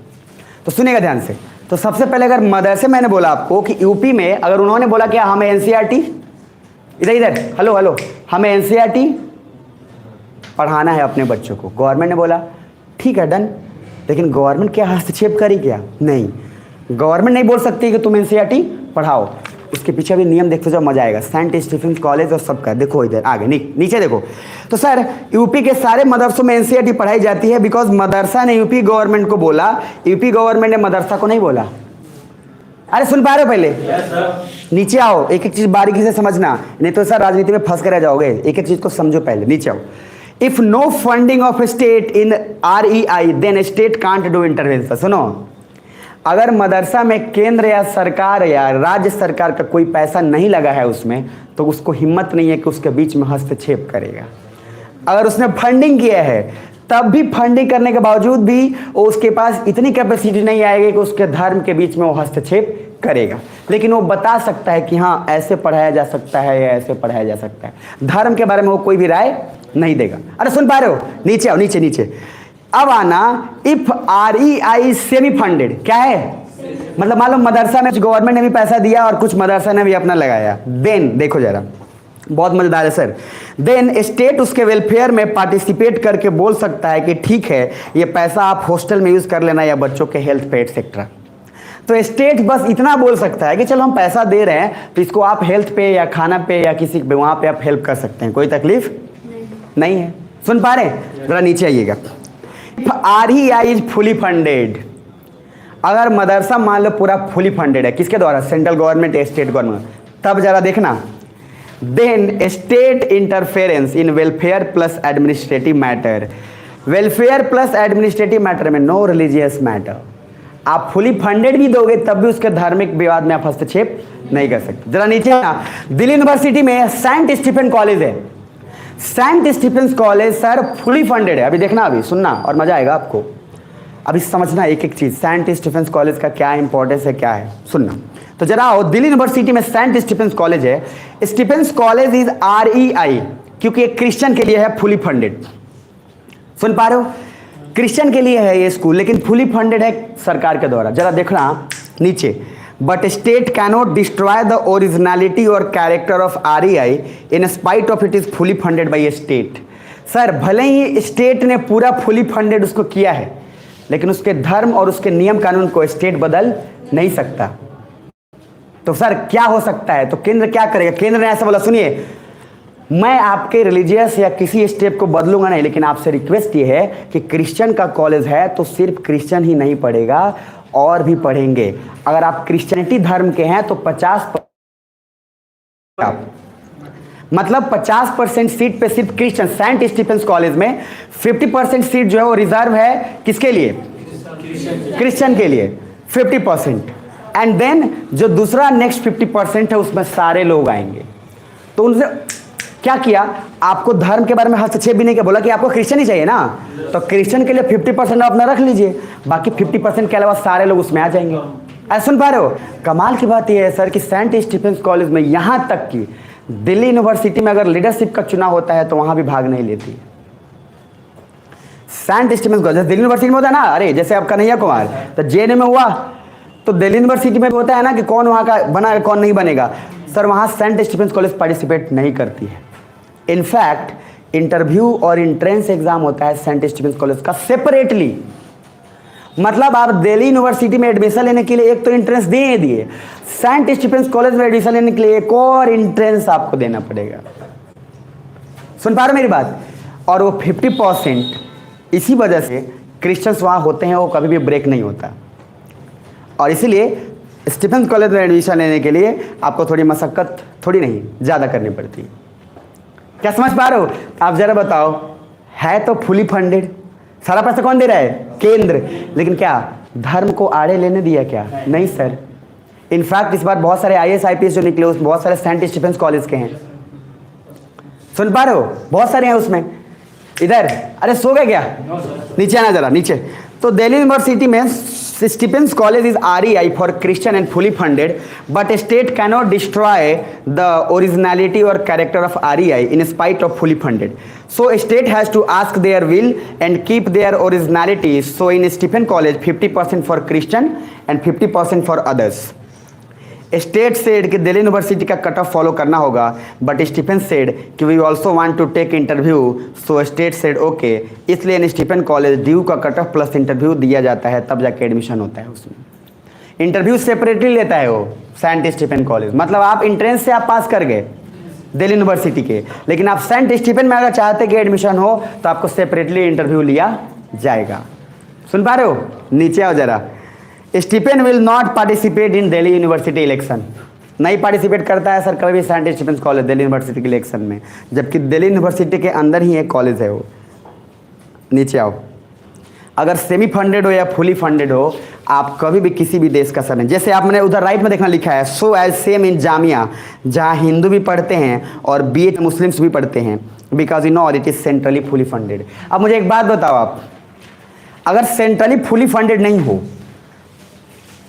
तो सुनिएगा ध्यान से। तो सबसे पहले अगर मदरसे, मैंने बोला आपको कि यूपी में अगर उन्होंने बोला क्या हमें NCERT, इधर इधर हेलो हेलो, हमें NCERT पढ़ाना है अपने बच्चों को, गवर्नमेंट ने बोला ठीक है डन, लेकिन गवर्नमेंट क्या हस्तक्षेप करी क्या? नहीं, गवर्नमेंट नहीं बोल सकती कि तुम NCERT पढ़ाओ। उसके पीछे भी नियम देखते जाओ, मजा आएगा। सेंट स्टीफेंस कॉलेज और सबका देखो, इधर आगे नीचे देखो। तो सर यूपी के सारे मदरसों में NCERT पढ़ाई जाती है बिकॉज मदरसा ने यूपी गवर्नमेंट को बोला, यूपी गवर्नमेंट ने मदरसा को नहीं बोला। अरे सुन पा रहे हो? पहले नीचे आओ, एक एक चीज बारीकी से समझना, नहीं तो सर राजनीति में फंस कर रह जाओगे। एक एक चीज को समझो, पहले नीचे आओ। If no funding of state in REI then state can't do intervention. सुनो, अगर मदरसा में केंद्र या सरकार या राज्य सरकार का कोई पैसा नहीं लगा है उसमें, तो उसको हिम्मत नहीं है कि उसके बीच में हस्तक्षेप करेगा। अगर उसने फंडिंग किया है तब भी फंडिंग करने के बावजूद भी उसके पास इतनी कैपेसिटी नहीं आएगी कि उसके धर्म के बीच में वो हस्तक्षेप करेगा, लेकिन वो बता सकता है कि हाँ ऐसे पढ़ाया जा सकता है या ऐसे पढ़ाया जा सकता है। धर्म के बारे में वो कोई भी राय नहीं देगा। अरे सुन पा रहे हो? नीचे आओ, नीचे नीचे। अब आना, इफ REI सेमी फंडेड, क्या है? मतलब मान लो मदरसा में गवर्नमेंट ने भी पैसा दिया और कुछ मदरसा ने भी अपना लगाया, देन देखो जरा, बहुत मजेदार है सर। देन स्टेट उसके वेलफेयर में पार्टिसिपेट करके बोल सकता है कि ठीक है ये पैसा आप हॉस्टल में यूज कर लेना या बच्चों के हेल्थ पे एक्सेट्रा। तो स्टेट बस इतना बोल सकता है कि चलो हम पैसा दे रहे हैं तो इसको आप हेल्थ पे या खाना पे या किसी पे वहां पे आप हेल्प कर सकते हैं, कोई तकलीफ नहीं है। सुन पा रहे हैं? जरा नीचे आइएगा। REI इज फुली फंडेड, अगर मदरसा मान लो पूरा फुली फंडेड है, किसके द्वारा? सेंट्रल गवर्नमेंट या स्टेट गवर्नमेंट, तब जरा देखना, then state interference in welfare plus administrative matter. Welfare plus administrative matter में नो रिलीजियस मैटर। आप फुली फंडेड भी दोगे तब भी उसके धार्मिक विवाद में आप हस्तक्षेप नहीं कर सकते। जरा नीचे ना, दिल्ली यूनिवर्सिटी में सेंट स्टीफेन कॉलेज है। Saint Stephen's college sir fully funded है। अभी देखना, अभी सुनना और मजा आएगा आपको, अभी समझना एक एक चीज। सेंट स्टीफेंस कॉलेज का क्या इंपॉर्टेंस है, क्या है, सुनना। तो जरा आओ, दिल्ली यूनिवर्सिटी में सेंट स्टीफेंस कॉलेज है। स्टीफेंस कॉलेज इज REI क्योंकि एक क्रिश्चियन के लिए है, फुली फंडेड। सुन पा रहे हो? क्रिश्चियन के लिए है ये स्कूल, लेकिन फुली फंडेड है सरकार के द्वारा। जरा देखना नीचे, but state cannot destroy the originality or character of REI in spite of it is fully funded by a state। Sir भले ही स्टेट ने पूरा फुली फंडेड उसको किया है, लेकिन उसके धर्म और उसके नियम कानून को स्टेट बदल नहीं सकता। तो सर क्या हो सकता है? तो केंद्र क्या करेगा? केंद्र ने ऐसा बोला, सुनिए मैं आपके रिलीजियस या किसी स्टेप को बदलूंगा नहीं, लेकिन आपसे रिक्वेस्ट ये है कि क्रिश्चियन का कॉलेज है तो सिर्फ क्रिश्चियन ही नहीं पढ़ेगा और भी पढ़ेंगे। अगर आप क्रिश्चियनिटी धर्म के हैं तो 50% मतलब 50% सीट पे सिर्फ क्रिश्चियन। सेंट स्टीफेंस कॉलेज में 50% सीट जो है वो रिजर्व है किसके लिए? क्रिश्चियन के लिए 50%। एंड देन जो दूसरा नेक्स्ट 50% है उसमें सारे लोग आएंगे। तो उनसे क्या किया? आपको धर्म के बारे में हस्तक्षेप भी नहीं किया, बोला कि आपको क्रिश्चियन ही चाहिए ना, तो क्रिश्चियन के लिए 50% आप अपना रख लीजिए, बाकी 50% के अलावा सारे लोग उसमें आ जाएंगे। ऐसा सुन पा रहे हो? कमाल की बात यह है सर कि सेंट स्टीफेंस कॉलेज में यहां तक कि दिल्ली यूनिवर्सिटी में अगर लीडरशिप का चुनाव होता है तो वहां भी भाग नहीं लेती saint Stephen's college. Delhi university में होता है ना, अरे जैसे आप कन्हैया कुमार तो जेएनयू में हुआ, तो दिल्ली यूनिवर्सिटी में भी होता है ना कि कौन वहां का बना कौन नहीं बनेगा। सर वहां सेंट स्टीफेंस कॉलेज पार्टिसिपेट नहीं करती है। इनफैक्ट इंटरव्यू और एंट्रेंस एग्जाम होता है सेंट स्टीफेंस कॉलेज का सेपरेटली। मतलब आप दिल्ली यूनिवर्सिटी में एडमिशन लेने के लिए एक तो एंट्रेंस दे दिए, सेंट स्टीफेंस कॉलेज में एडमिशन लेने के लिए एक और एंट्रेंस आपको देना पड़ेगा। सुन पा रहे मेरी बात? और वो 50% इसी वजह से क्रिश्चियंस वहां होते हैं, वो कभी भी ब्रेक नहीं होता। और इसीलिए स्टीफेंस कॉलेज में एडमिशन लेने के लिए आपको थोड़ी मशक्कत थोड़ी नहीं ज़्यादा करनी पड़ती। क्या समझ पा रहे हो? आप जरा बताओ, है तो फुली फंडेड, सारा पैसा कौन दे रहा है? केंद्र। लेकिन क्या धर्म को आड़े लेने दिया क्या? नहीं सर। इनफैक्ट इस बार बहुत सारे IAS IPS जो निकले उसमें बहुत सारे सेंट स्टीफेंस कॉलेज के हैं। सुन पा रहे हो? बहुत सारे हैं उसमें। इधर अरे सो गए क्या? नीचे आना जरा, नीचे। तो दिल्ली यूनिवर्सिटी में Stevens College is REI for Christian and fully funded, but state cannot destroy the originality or character of REI in spite of fully funded. So state has to ask their will and keep their originality. So in Stephen College 50% for Christian and 50% for others. State said कि Delhi university का cut off follow करना होगा, but Stephen said कि we also want to take interview, so state said okay. इसलिए in Stephen college DU का cut off plus interview दिया जाता है, तब जाके एडमिशन होता है। उसमें इंटरव्यू सेपरेटली लेता है वो सेंट स्टीफेन कॉलेज। मतलब आप इंट्रेंस से आप पास कर गए दिल्ली यूनिवर्सिटी के, लेकिन आप सेंट स्टीफेन में अगर चाहते कि एडमिशन हो तो आपको सेपरेटली इंटरव्यू लिया जाएगा। सुन पा रहे हो? नीचे आओ जरा। Stephen will not participate in Delhi university election. नहीं पार्टिसिपेट करता है सर कभी भी saint Stephen's college Delhi university के इलेक्शन में, जबकि दिल्ली यूनिवर्सिटी के अंदर ही एक कॉलेज है वो। नीचे आओ। अगर सेमी फंडेड हो या फुली फंडेड हो, आप कभी भी किसी भी देश का सर नहीं। जैसे आप मैंने उधर राइट में देखना लिखा है, so as same in Jamia, जहाँ हिंदू भी पढ़ते हैं और BA मुस्लिम्स भी पढ़ते हैं, because you know it is centrally fully funded. अब मुझे एक बात बताओ, आप अगर सेंट्रली फुली फंडेड नहीं हो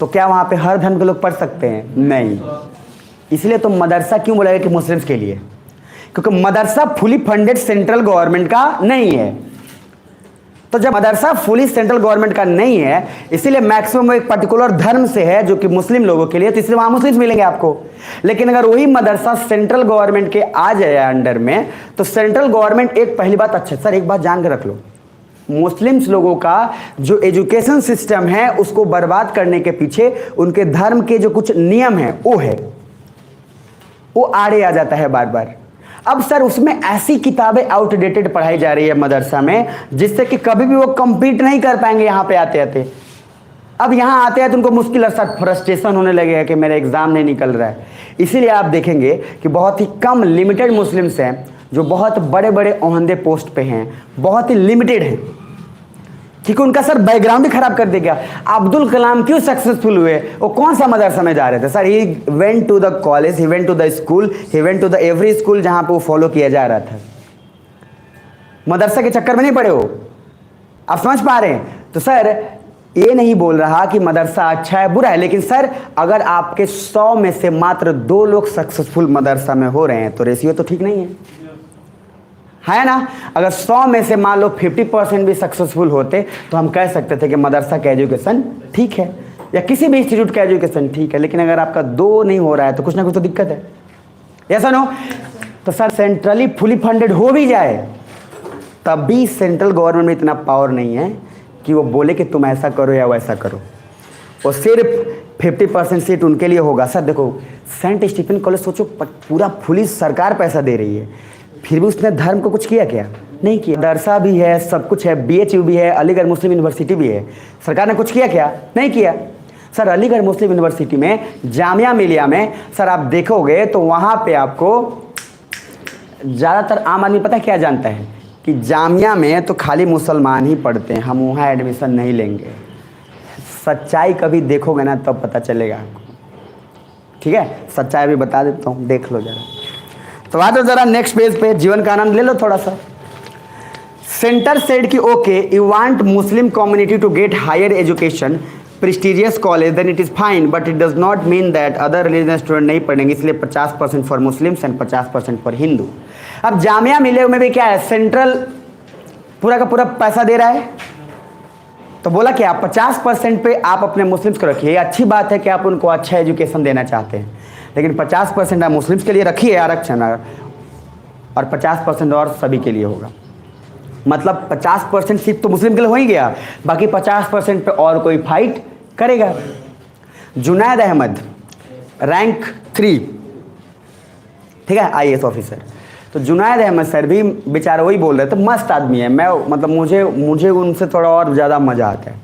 तो क्या वहाँ पे हर धर्म के लोग पढ़ सकते हैं? नहीं। इसलिए तो मदरसा क्यों बोला गया कि मुस्लिम्स के लिए? क्योंकि मदरसा फुली फंडेड सेंट्रल गवर्नमेंट का नहीं है। तो जब मदरसा फुली सेंट्रल गवर्नमेंट का नहीं है, इसीलिए मैक्सिमम एक पर्टिकुलर धर्म से है जो कि मुस्लिम लोगों के लिए, तो इसलिए वहाँ मुस्लिम्स मिलेंगे आपको। लेकिन अगर वही मदरसा सेंट्रल गवर्नमेंट के आ जाए अंडर में, तो सेंट्रल गवर्नमेंट एक पहली बात, अच्छा सर एक बात जान के रख लो, मुस्लिम्स लोगों का जो एजुकेशन सिस्टम है उसको बर्बाद करने के पीछे उनके धर्म के जो कुछ नियम है वो आड़े आ जाता है बार बार। अब सर उसमें ऐसी किताबें आउटडेटेड पढ़ाई जा रही है मदरसा में, जिससे कि कभी भी वो कम्पीट नहीं कर पाएंगे यहाँ पे आते आते। अब यहाँ आते हैं तो उनको मुश्किल और फ्रस्ट्रेशन होने लगेगा कि मेरा एग्जाम नहीं निकल रहा है। इसीलिए आप देखेंगे कि बहुत ही कम लिमिटेड मुस्लिम्स हैं जो बहुत बड़े बड़े ओहदे पोस्ट पे हैं, बहुत ही लिमिटेड हैं, क्योंकि उनका सर बैकग्राउंड ही खराब कर देगा। अब्दुल कलाम क्यों सक्सेसफुल हुए? वो कौन सा मदरसा में जा रहे थे? Sir he went to the college, he went to the school, he went to the every school जहां पे वो फॉलो किया जा रहा था। मदरसा के चक्कर में नहीं पड़े हो। आप समझ पा रहे हैं? तो सर ये नहीं बोल रहा कि मदरसा अच्छा है बुरा है, लेकिन सर अगर आपके 100 में से मात्र 2 लोग सक्सेसफुल मदरसा में हो रहे हैं तो रेशियो तो ठीक नहीं है ना? अगर 100 में से मान लो 50% भी सक्सेसफुल होते तो हम कह सकते थे कि मदरसा का एजुकेशन ठीक है। या किसी भी इंस्टीट्यूट का एजुकेशन ठीक है, लेकिन अगर आपका 2 नहीं हो रहा है तो कुछ ना कुछ तो दिक्कत है, ऐसा नो? तो सर सेंट्रली फुली फंडेड हो भी जाए तब भी सेंट्रल गवर्नमेंट में इतना पावर नहीं है कि वो बोले कि तुम ऐसा करो या वैसा करो। वो सिर्फ 50% सीट उनके लिए होगा। सर देखो सेंट स्टीफन कॉलेज सोचो, पूरा फुली सरकार पैसा दे रही है, फिर भी उसने धर्म को कुछ किया क्या? नहीं किया। मदरसा भी है, सब कुछ है, BHU भी है, अलीगढ़ मुस्लिम यूनिवर्सिटी भी है, सरकार ने कुछ किया क्या? नहीं किया। सर अलीगढ़ मुस्लिम यूनिवर्सिटी में जामिया मिलिया में सर आप देखोगे तो वहाँ पे आपको ज़्यादातर आम आदमी पता क्या जानता है कि जामिया में तो खाली मुसलमान ही पढ़ते हैं, हम वहाँ एडमिशन नहीं लेंगे। सच्चाई कभी देखोगे ना तब पता चलेगा आपको, ठीक है? सच्चाई भी बता देता हूँ, देख लो जरा। तो आ जाओ जरा नेक्स्ट पेज पे, जीवन का आनंद ले लो थोड़ा सा। सेंटर सेड कि okay you want Muslim community to get higher education prestigious college then it is fine, but it does not mean that other religion student नहीं पढ़ेंगे, इसलिए 50% for Muslims and 50% for Hindu. अब जामिया मिले में भी क्या है, सेंट्रल पूरा का पूरा पैसा दे रहा है, तो बोला कि आप 50% पे आप अपने मुस्लिम्स को रखिए। अच्छी बात है कि आप उनको अच्छा एजुकेशन देना चाहते हैं, लेकिन 50% आप मुस्लिम्स के लिए रखिए आरक्षण, और 50% और सभी के लिए होगा। मतलब 50% सिर्फ तो मुस्लिम के लिए हो ही गया, बाकी 50% पे और कोई फाइट करेगा। जुनैद अहमद रैंक 3, ठीक है, IAS ऑफिसर। तो जुनैद अहमद सर भी बेचारा वही बोल रहे थे, मस्त आदमी है, मैं मतलब मुझे उनसे थोड़ा और ज़्यादा मज़ा आता है।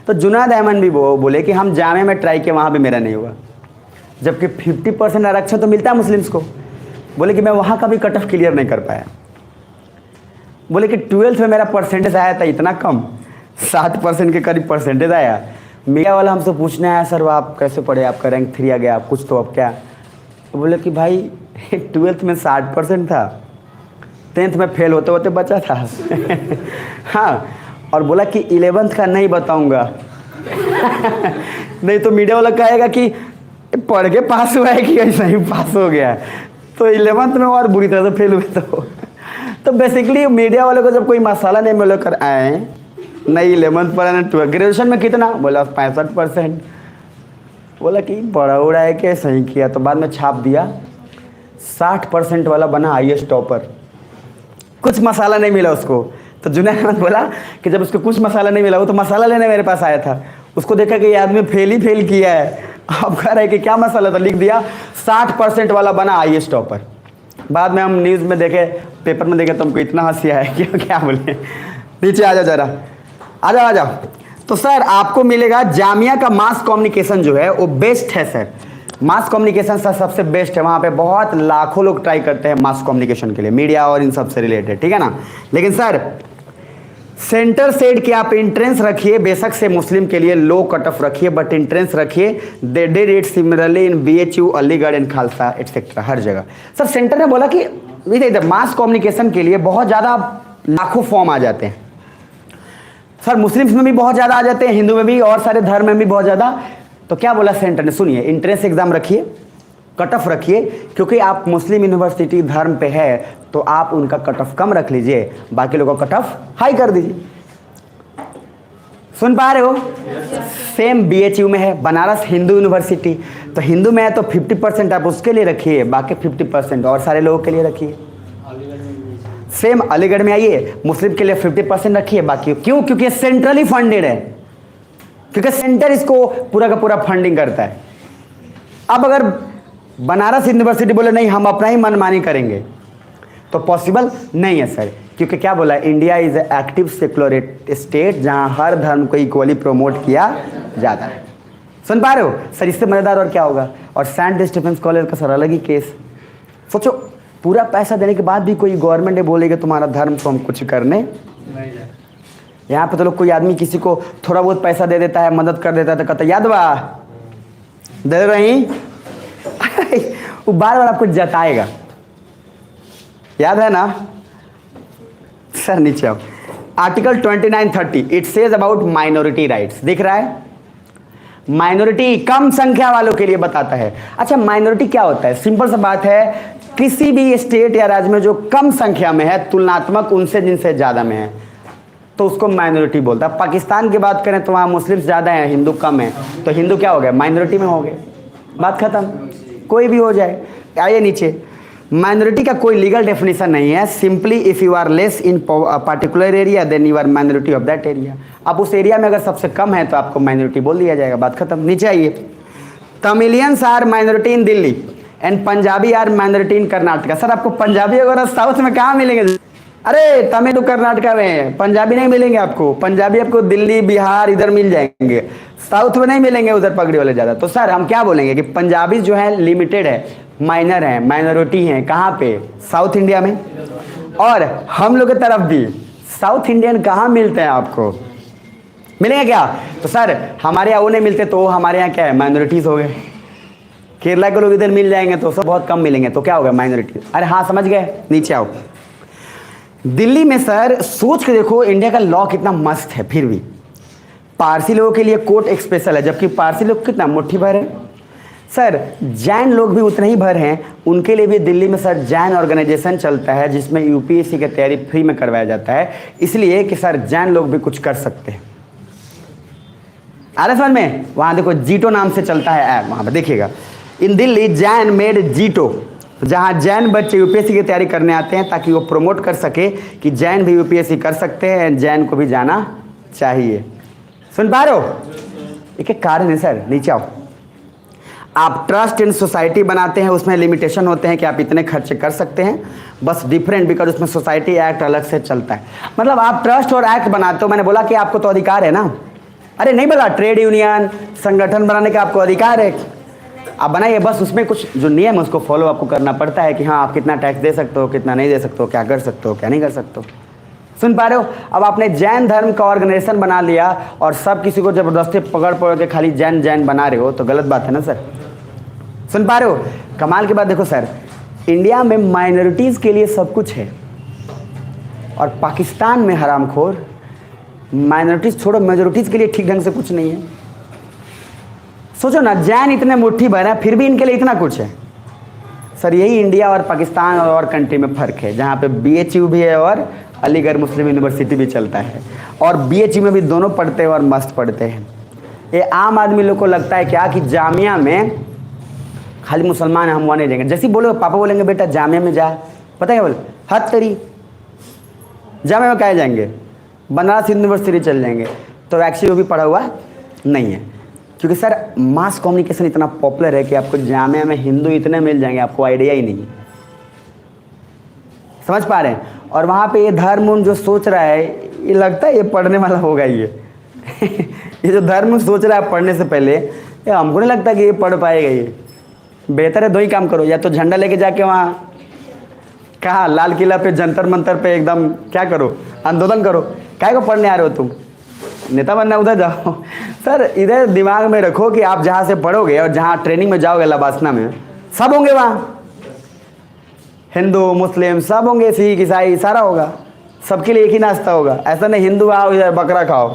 तो जुनैद अहमद भी बोले कि हम जामे में ट्राई किए, वहाँ भी मेरा नहीं हुआ, जबकि 50% आरक्षण तो मिलता है मुस्लिम्स को। बोले कि मैं वहाँ का भी कट ऑफ क्लियर नहीं कर पाया। बोले कि 12th में मेरा परसेंटेज आया था इतना कम, 60% के करीब परसेंटेज आया। मीडिया वाला हमसे पूछने आया, सर आप कैसे पढ़े, आपका रैंक 3 आ गया, आप कुछ तो अब क्या? तो बोले कि भाई 12th में 60% था, 10th में फेल होते होते बचा था। हाँ, और बोला कि 11th का नहीं बताऊंगा। नहीं तो मीडिया वाला कहेगा कि पढ़ के पास हुआ है कि ऐसा ही पास हो गया, तो 11th में और बुरी तरह से फेल हुए। तो बेसिकली मीडिया वाले को जब कोई मसाला नहीं मिल कर आए, नहीं 11th पढ़ा ना 12th, ग्रेजुएशन में कितना? बोला 65%। बोला कि बड़ा उड़ा है कि सही किया, तो बाद में छाप दिया 60% वाला बना IAS टॉपर। कुछ मसाला नहीं मिला उसको। तो जुनैद अहमद बोला कि जब उसको कुछ मसाला नहीं मिला, वो तो मसाला लेने मेरे पास आया था, उसको देखा कि ये आदमी फेल ही फेल किया है, अब कह रहा है कि क्या मसाला था, लिख दिया 60% वाला बना IAS टॉपर। बाद में हम न्यूज़ में देखे, पेपर में देखे, तो हमको इतना हंसी आया कि क्या बोले। नीचे आ जाओ जरा, आ जाओ। तो सर आपको मिलेगा जामिया का मास कम्युनिकेशन जो है वो बेस्ट है सर। मास कम्युनिकेशन सर सबसे बेस्ट है, वहाँ पे बहुत लाखों लोग ट्राई करते हैं मास कम्युनिकेशन के लिए, मीडिया और इन सब से रिलेटेड, ठीक है ना। लेकिन सर सेंटर सेड कि आप इंट्रेंस रखिए, बेशक से मुस्लिम के लिए लो कट ऑफ रखिए, बट इंट्रेंस रखिए। They did it similarly in BHU, Aligarh and Khalsa et cetera, हर जगह। सर सेंटर ने बोला कि इधर मास कम्युनिकेशन के लिए बहुत ज़्यादा लाखों फॉर्म आ जाते हैं सर, मुस्लिम्स में भी बहुत ज़्यादा आ जाते हैं, हिंदू में भी, और सारे धर्म में भी बहुत ज़्यादा। तो क्या बोला सेंटर ने, सुनिए, इंट्रेंस एग्जाम रखिए, कट ऑफ रखिए, क्योंकि आप मुस्लिम यूनिवर्सिटी धर्म पे है तो आप उनका कट ऑफ कम रख लीजिए, बाकी लोगों का कट ऑफ हाई कर दीजिए। सुन पा रहे हो? सेम BHU में है, बनारस हिंदू यूनिवर्सिटी, तो हिंदू में है तो 50% आप उसके लिए रखिए, बाकी 50% और सारे लोगों के लिए रखिए। सेम अलीगढ़ में आइए, मुस्लिम के लिए 50% रखिए, बाकी क्यों? क्योंकि सेंट्रली फंडेड है, क्योंकि सेंटर इसको पूरा का पूरा फंडिंग करता है। अब अगर बनारस यूनिवर्सिटी बोले नहीं हम अपना ही मनमानी करेंगे, तो पॉसिबल नहीं है सर, क्योंकि क्या बोला, India is active secular state जहां हर धर्म को इक्वली प्रमोट किया जाता है। सुन पा रहे हो सर? इससे मजेदार और क्या होगा। और सेंट स्टीफेंस कॉलेज का सर अलग ही केस। सोचो, पूरा पैसा देने के बाद भी कोई गवर्नमेंट ने बोलेगा तुम्हारा धर्म तो हम कुछ करने नहीं जाए। यहाँ पे तो लोग, कोई आदमी किसी को थोड़ा बहुत पैसा दे देता है, मदद कर देता है, तो कहता याद बा दे रही वो बार बार आपको जताएगा, याद है ना सर? नीचे आओ, article 2930 it says about minority rights, दिख रहा है? माइनॉरिटी कम संख्या वालों के लिए बताता है। अच्छा, माइनॉरिटी क्या होता है? सिंपल सा बात है, किसी भी स्टेट या राज्य में जो कम संख्या में है तुलनात्मक उनसे जिनसे ज्यादा में है, तो उसको माइनॉरिटी बोलता है। पाकिस्तान की बात करें तो वहाँ मुस्लिम ज़्यादा हैं, हिंदू कम है, तो हिंदू क्या हो गया, माइनॉरिटी में हो गए, बात खत्म। कोई भी हो जाए। आइए नीचे, माइनॉरिटी का कोई लीगल डेफिनेशन नहीं है। Simply if you are less in particular area then you are minority of that area. आप उस एरिया में अगर सबसे कम है तो आपको माइनॉरिटी बोल दिया जाएगा, बात खत्म। नीचे आइए, Tamilians are minority in Delhi and Punjabi are minority in Karnataka. Sir आपको पंजाबी अगर साउथ में कहाँ मिलेंगे? अरे तमिल तो कर्नाटका में है, पंजाबी नहीं मिलेंगे आपको। पंजाबी आपको दिल्ली बिहार इधर मिल जाएंगे, साउथ में नहीं मिलेंगे, उधर पगड़ी वाले ज़्यादा। तो सर हम क्या बोलेंगे कि पंजाबी जो है लिमिटेड है, माइनर है, माइनॉरिटी है। कहाँ पे? साउथ इंडिया में। और हम लोग की तरफ भी साउथ इंडियन कहाँ मिलते हैं आपको? मिलेंगे क्या? तो सर हमारे यहाँ वो नहीं मिलते, तो हमारे यहाँ क्या है, माइनॉरिटीज हो गए। केरला के लोग इधर मिल जाएंगे तो सब बहुत कम मिलेंगे, तो क्या होगा, माइनॉरिटी। अरे हाँ समझ गए। नीचे आओ, दिल्ली में सर सोच के देखो इंडिया का लॉ कितना मस्त है। फिर भी पारसी लोगों के लिए कोर्ट एक स्पेशल है, जबकि पारसी लोग कितना मुट्ठी भर है। सर जैन लोग भी उतने ही भर हैं, उनके लिए भी दिल्ली में सर जैन ऑर्गेनाइजेशन चलता है, जिसमें यूपीएससी की तैयारी फ्री में करवाया जाता है, इसलिए कि सर जैन लोग भी कुछ कर सकते हैं। आ रहा समझ में? वहाँ देखो जीटो नाम से चलता है ऐप, वहाँ पर देखिएगा। इन दिल्ली जैन मेड जीटो, जहाँ जैन बच्चे यूपीएससी की तैयारी करने आते हैं ताकि वो प्रमोट कर सके कि जैन भी यूपीएससी कर सकते हैं, जैन को भी जाना चाहिए। सुन पा रहे हो? एक कारण है सर। नीचे आओ, आप ट्रस्ट इन सोसाइटी बनाते हैं, उसमें लिमिटेशन होते हैं कि आप इतने खर्चे कर सकते हैं, बस डिफरेंट बिकॉज उसमें सोसाइटी एक्ट अलग से चलता है। मतलब आप ट्रस्ट और एक्ट बनाते हो, मैंने बोला कि आपको तो अधिकार है ना। अरे नहीं बोला, ट्रेड यूनियन संगठन बनाने का आपको अधिकार है, आप बनाइए, बस उसमें कुछ जो नियम है उसको फॉलो आपको करना पड़ता है कि हाँ आप कितना टैक्स दे सकते हो, कितना नहीं दे सकते हो, क्या कर सकते हो, क्या नहीं कर सकते हो। सुन पा रहे हो? अब आपने जैन धर्म का ऑर्गेनाइजेशन बना लिया और सब किसी को जबरदस्ती पकड़ के खाली जैन जैन बना रहे हो, तो गलत बात है ना सर। सुन पा रहे हो? कमाल की बात देखो सर, इंडिया में माइनॉरिटीज़ के लिए सब कुछ है और पाकिस्तान में हरामखोर माइनॉरिटीज़ छोड़ो मेजोरिटीज़ के लिए ठीक ढंग से कुछ नहीं है। सोचो ना, जैन इतने मुट्ठी भर है फिर भी इनके लिए इतना कुछ है। सर यही इंडिया और पाकिस्तान और कंट्री में फ़र्क है, जहाँ पे बीएचयू भी है और अलीगढ़ मुस्लिम यूनिवर्सिटी भी चलता है, और बीएचयू में भी दोनों पढ़ते हैं और मस्त पढ़ते हैं। ये आम आदमी लोग को लगता है क्या कि जामिया में खाली मुसलमान हम वहाँ नहीं जाएंगे। जैसे बोलो पापा बोलेंगे बेटा जामिया में जा, पता है बोले हद तेरी, जामिया में क्या जाएंगे, बनारस यूनिवर्सिटी चल जाएंगे, तो एक्चुअली वो भी पढ़ा हुआ नहीं है। क्योंकि सर मास कम्युनिकेशन इतना पॉपुलर है कि आपको जामिया में हिंदू इतने मिल जाएंगे, आपको आइडिया ही नहीं। समझ पा रहे हैं? और वहाँ पे ये धर्म जो सोच रहा है, ये लगता है ये पढ़ने वाला होगा ये ये जो धर्म सोच रहा है पढ़ने से पहले, ये हमको नहीं लगता कि ये पढ़ पाएगा। ये बेहतर है दो ही काम करो, या तो झंडा लेके जाके वहाँ कहाँ लाल किला पे जंतर मंतर पे एकदम क्या करो, आंदोलन करो। क्या को पढ़ने आ रहे हो तुम, नेता बनना, उधर जाओ। सर इधर दिमाग में रखो कि आप जहाँ से पढ़ोगे और जहाँ ट्रेनिंग में जाओगे लबासना में, सब होंगे वहाँ, हिंदू मुस्लिम सब होंगे, सिख ईसाई सारा होगा, सबके लिए एक ही नाश्ता होगा। ऐसा नहीं हिंदू आओ इधर बकरा खाओ,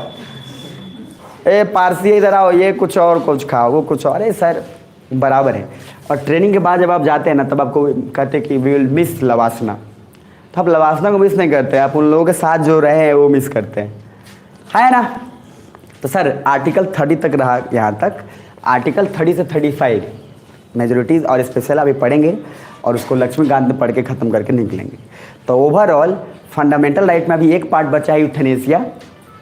ए पारसी इधर आओ ये कुछ और कुछ खाओ, वो कुछ और। अरे सर बराबर है। और ट्रेनिंग के बाद जब आप जाते हैं ना, तब आपको कहते हैं कि वी विल मिस लवासना, तो आप लवासना को मिस नहीं करते, आप उन लोगों के साथ जो रहे हैं वो मिस करते हैं, है ना। तो सर आर्टिकल 30 तक रहा यहाँ तक। आर्टिकल 30 से 35 मेजोरिटीज़ और स्पेशल अभी पढ़ेंगे और उसको लक्ष्मीकांत में पढ़ के ख़त्म करके निकलेंगे। तो ओवरऑल फंडामेंटल राइट में अभी एक पार्ट बचा है यूथेनेसिया।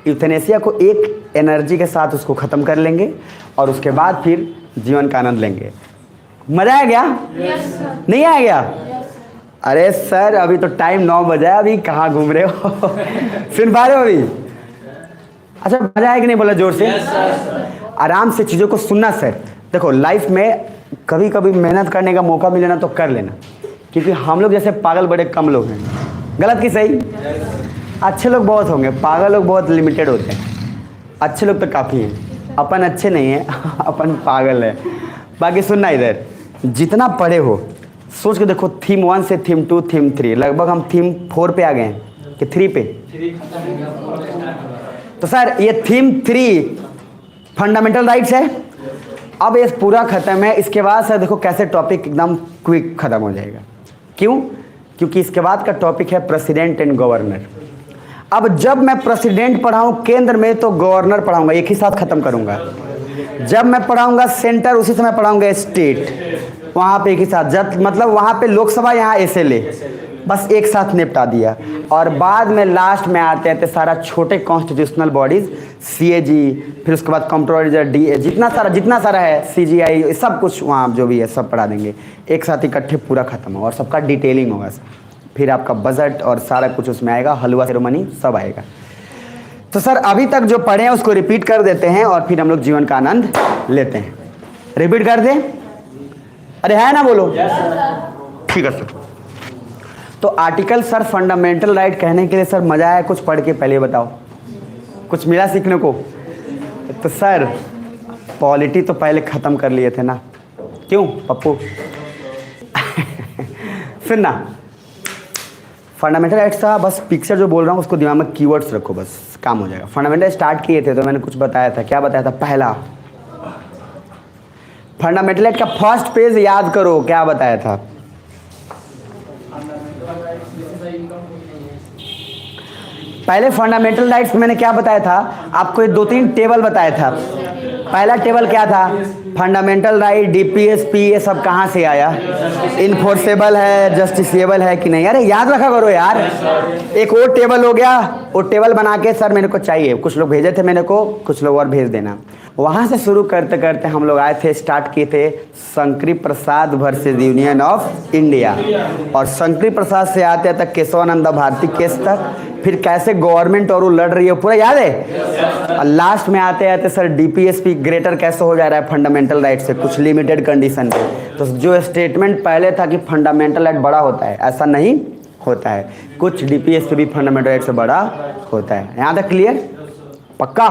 यूथेनेसिया को एक एनर्जी के साथ उसको ख़त्म कर लेंगे और उसके बाद फिर जीवन का आनंद लेंगे। मज़ा आ गया? yes, नहीं आ गया? yes, अरे सर अभी तो टाइम 9 बजा है, अभी कहाँ घूम रहे हो सुन पा रहे हो अभी? अच्छा मजा है कि नहीं, बोला जोर से। yes, आराम से चीज़ों को सुनना सर। देखो लाइफ में कभी कभी मेहनत करने का मौका मिले ना तो कर लेना, क्योंकि हम लोग जैसे पागल बड़े कम लोग हैं। गलत कि सही? yes, अच्छे लोग बहुत होंगे, पागल लोग बहुत लिमिटेड होते हैं। अच्छे लोग तो काफ़ी हैं, अपन अच्छे नहीं हैं अपन पागल है। बाकी सुनना, इधर जितना पढ़े हो सोच के देखो, थीम 1 से थीम 2 थीम 3, लगभग हम थीम 4 पे आ गए हैं कि 3 पे। तो सर ये थीम 3 फंडामेंटल राइट्स है। अब ये पूरा ख़त्म है। इसके बाद सर देखो कैसे टॉपिक एकदम क्विक ख़त्म हो जाएगा। क्यों? क्योंकि इसके बाद का टॉपिक है प्रेसिडेंट एंड गवर्नर। अब जब मैं प्रेसिडेंट पढ़ाऊँ केंद्र में तो गवर्नर पढ़ाऊँगा, एक ही साथ ख़त्म करूँगा। जब मैं पढ़ाऊँगा सेंटर उसी समय पढ़ाऊँगा स्टेट, वहाँ पे एक ही साथ। जब मतलब वहाँ पे लोकसभा, यहाँ SLA, बस एक साथ निपटा दिया। और बाद में लास्ट में आते आते सारा छोटे कॉन्स्टिट्यूशनल बॉडीज़, CAG, फिर उसके बाद कंट्रोलर, DA, जितना सारा है, CGI, सब कुछ वहाँ जो भी है सब पढ़ा देंगे एक साथ इकट्ठे, पूरा ख़त्म होगा और सबका डिटेलिंग होगा। फिर आपका बजट और सारा कुछ उसमें आएगा, हलवा सेरेमनी सब आएगा। तो सर अभी तक जो पढ़े हैं उसको रिपीट कर देते हैं और फिर हम लोग जीवन का आनंद लेते हैं। रिपीट कर दें? अरे है ना, बोलो। ठीक है सर। तो आर्टिकल सर फंडामेंटल राइट कहने के लिए सर मज़ा आया कुछ पढ़ के? पहले बताओ, कुछ मिला सीखने को? तो सर पॉलिटी तो पहले ख़त्म कर लिए थे ना, क्यों पप्पू? सुनना, फंडामेंटल राइट्स का बस पिक्चर जो बोल रहा हूँ उसको दिमाग में कीवर्ड्स रखो, बस काम हो जाएगा। फंडामेंटल स्टार्ट किए थे तो मैंने कुछ बताया था, क्या बताया था? पहला फंडामेंटल राइट का फर्स्ट पेज याद करो, क्या बताया था? पहले फंडामेंटल राइट्स मैंने क्या बताया था आपको? 2-3 टेबल बताया था। पहला टेबल क्या था? फंडामेंटल राइट, DPSP, ये सब कहाँ से आया? इन्फोर्सेबल है, जस्टिसेबल है कि नहीं? अरे याद रखा करो यार। एक और टेबल हो गया, वो टेबल बना के सर मेरे को चाहिए, कुछ लोग भेजे थे मेरे को, कुछ लोग और भेज देना। वहाँ से शुरू करते करते हम लोग आए थे, स्टार्ट किए थे शंकरी प्रसाद वर्सेस यूनियन ऑफ इंडिया, और शंकरी प्रसाद से आते तक केशवानंद भारती केस तक, फिर कैसे गवर्नमेंट और वो लड़ रही है, पूरा याद है। और लास्ट में आते आते सर DPSP ग्रेटर कैसे हो जा रहा है फंडामेंटल राइट से, कुछ लिमिटेड कंडीशन पे। तो जो स्टेटमेंट पहले था कि फंडामेंटल राइट बड़ा होता है, ऐसा नहीं होता है, कुछ DPSP भी फंडामेंटल राइट से बड़ा होता है। यहाँ तक क्लियर? पक्का?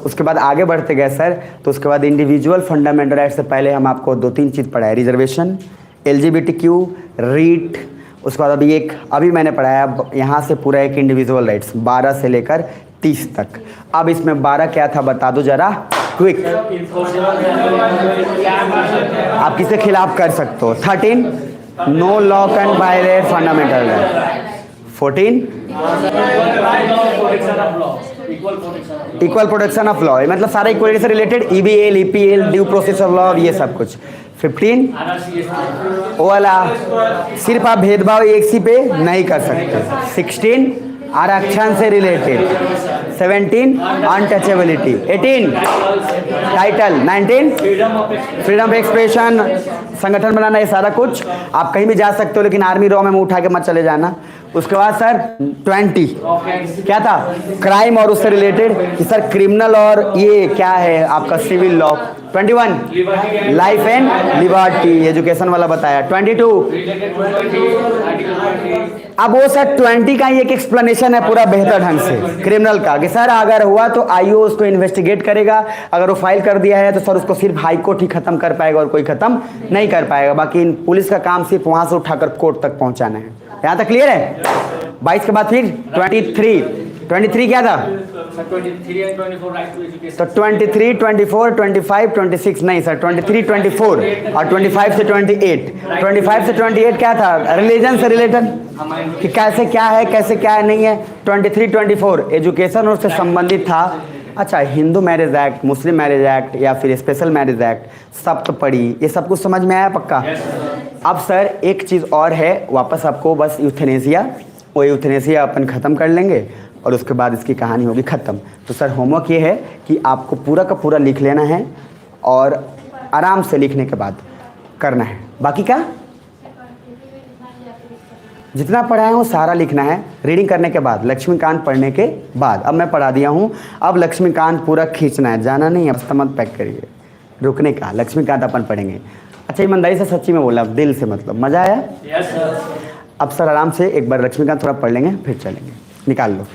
उसके बाद आगे बढ़ते गए सर, तो उसके बाद इंडिविजुअल फंडामेंटल राइट से पहले हम आपको 2-3 चीज़ पढ़ाए, रिजर्वेशन, LGBTQ, रीट, उसके बाद अभी मैंने पढ़ाया यहाँ से पूरा एक इंडिविजुअल राइट्स 12 से लेकर 30 तक। अब इसमें 12 क्या था बता दो जरा, क्विक। आप किसके खिलाफ कर सकते हो? 13 no law can violate fundamental right. 14 equal protection of law, मतलब सारा इक्वलिटी से related, EBL, EPL, due process of law, ये सब कुछ। 15 वो वाला सिर्फ आप भेदभाव एक सी पे नहीं कर सकते। 16 आरक्षण से related. 17 untouchability. 18 title. 19 freedom of expression, संगठन बनाना, ये सारा कुछ आप कहीं भी जा सकते हो, लेकिन आर्मी रॉ में उठा के मत चले जाना। उसके बाद सर 20 क्या था? क्राइम और उससे रिलेटेड कि सर क्रिमिनल और ये क्या है आपका civil law. 21 life and liberty, education वाला बताया। 22 अब वो सर 20 का ही एक एक्सप्लेनेशन है पूरा बेहतर ढंग से क्रिमिनल का, कि सर अगर हुआ तो IO उसको इन्वेस्टिगेट करेगा, अगर वो फाइल कर दिया है तो सर उसको सिर्फ हाई कोर्ट ही खत्म कर पाएगा और कोई खत्म नहीं कर पाएगा, बाकी पुलिस का काम सिर्फ वहां से उठाकर कोर्ट तक पहुंचाना है। यहाँ तक क्लियर है? 22 के बाद फिर 23 क्या था? तो 23, 24, 25, 26 नहीं सर, 23, 24 और 25 से 28। 25 से 28 क्या था? रिलीजन से रिलेटेड, कि कैसे क्या है, कैसे क्या है नहीं है। 23, 24 एजुकेशन और उससे संबंधित था। अच्छा, Hindu marriage act, Muslim marriage act या फिर स्पेशल मैरिज एक्ट, सब तो पढ़ी, ये सब कुछ समझ में आया पक्का? अब सर एक चीज़ और है, वापस आपको बस यूथेनेसिया, वो यूथेनेसिया अपन ख़त्म कर लेंगे और उसके बाद इसकी कहानी होगी ख़त्म। तो सर होमवर्क ये है कि आपको पूरा का पूरा लिख लेना है और आराम से लिखने के बाद करना है। बाकी का जितना पढ़ाया हूँ सारा लिखना है रीडिंग करने के बाद, लक्ष्मीकांत पढ़ने के बाद। अब मैं पढ़ा दिया हूँ, अब लक्ष्मीकांत पूरा खींचना है, जाना नहीं है, मत पैक करिए, रुकने का। लक्ष्मीकांत अपन पढ़ेंगे। अच्छा, ईमानदारी से सच्ची में बोला, दिल से, मतलब मज़ा आया? अब सर आराम से एक बार लक्ष्मीकांत थोड़ा पढ़ लेंगे, फिर चलेंगे। निकाल लो।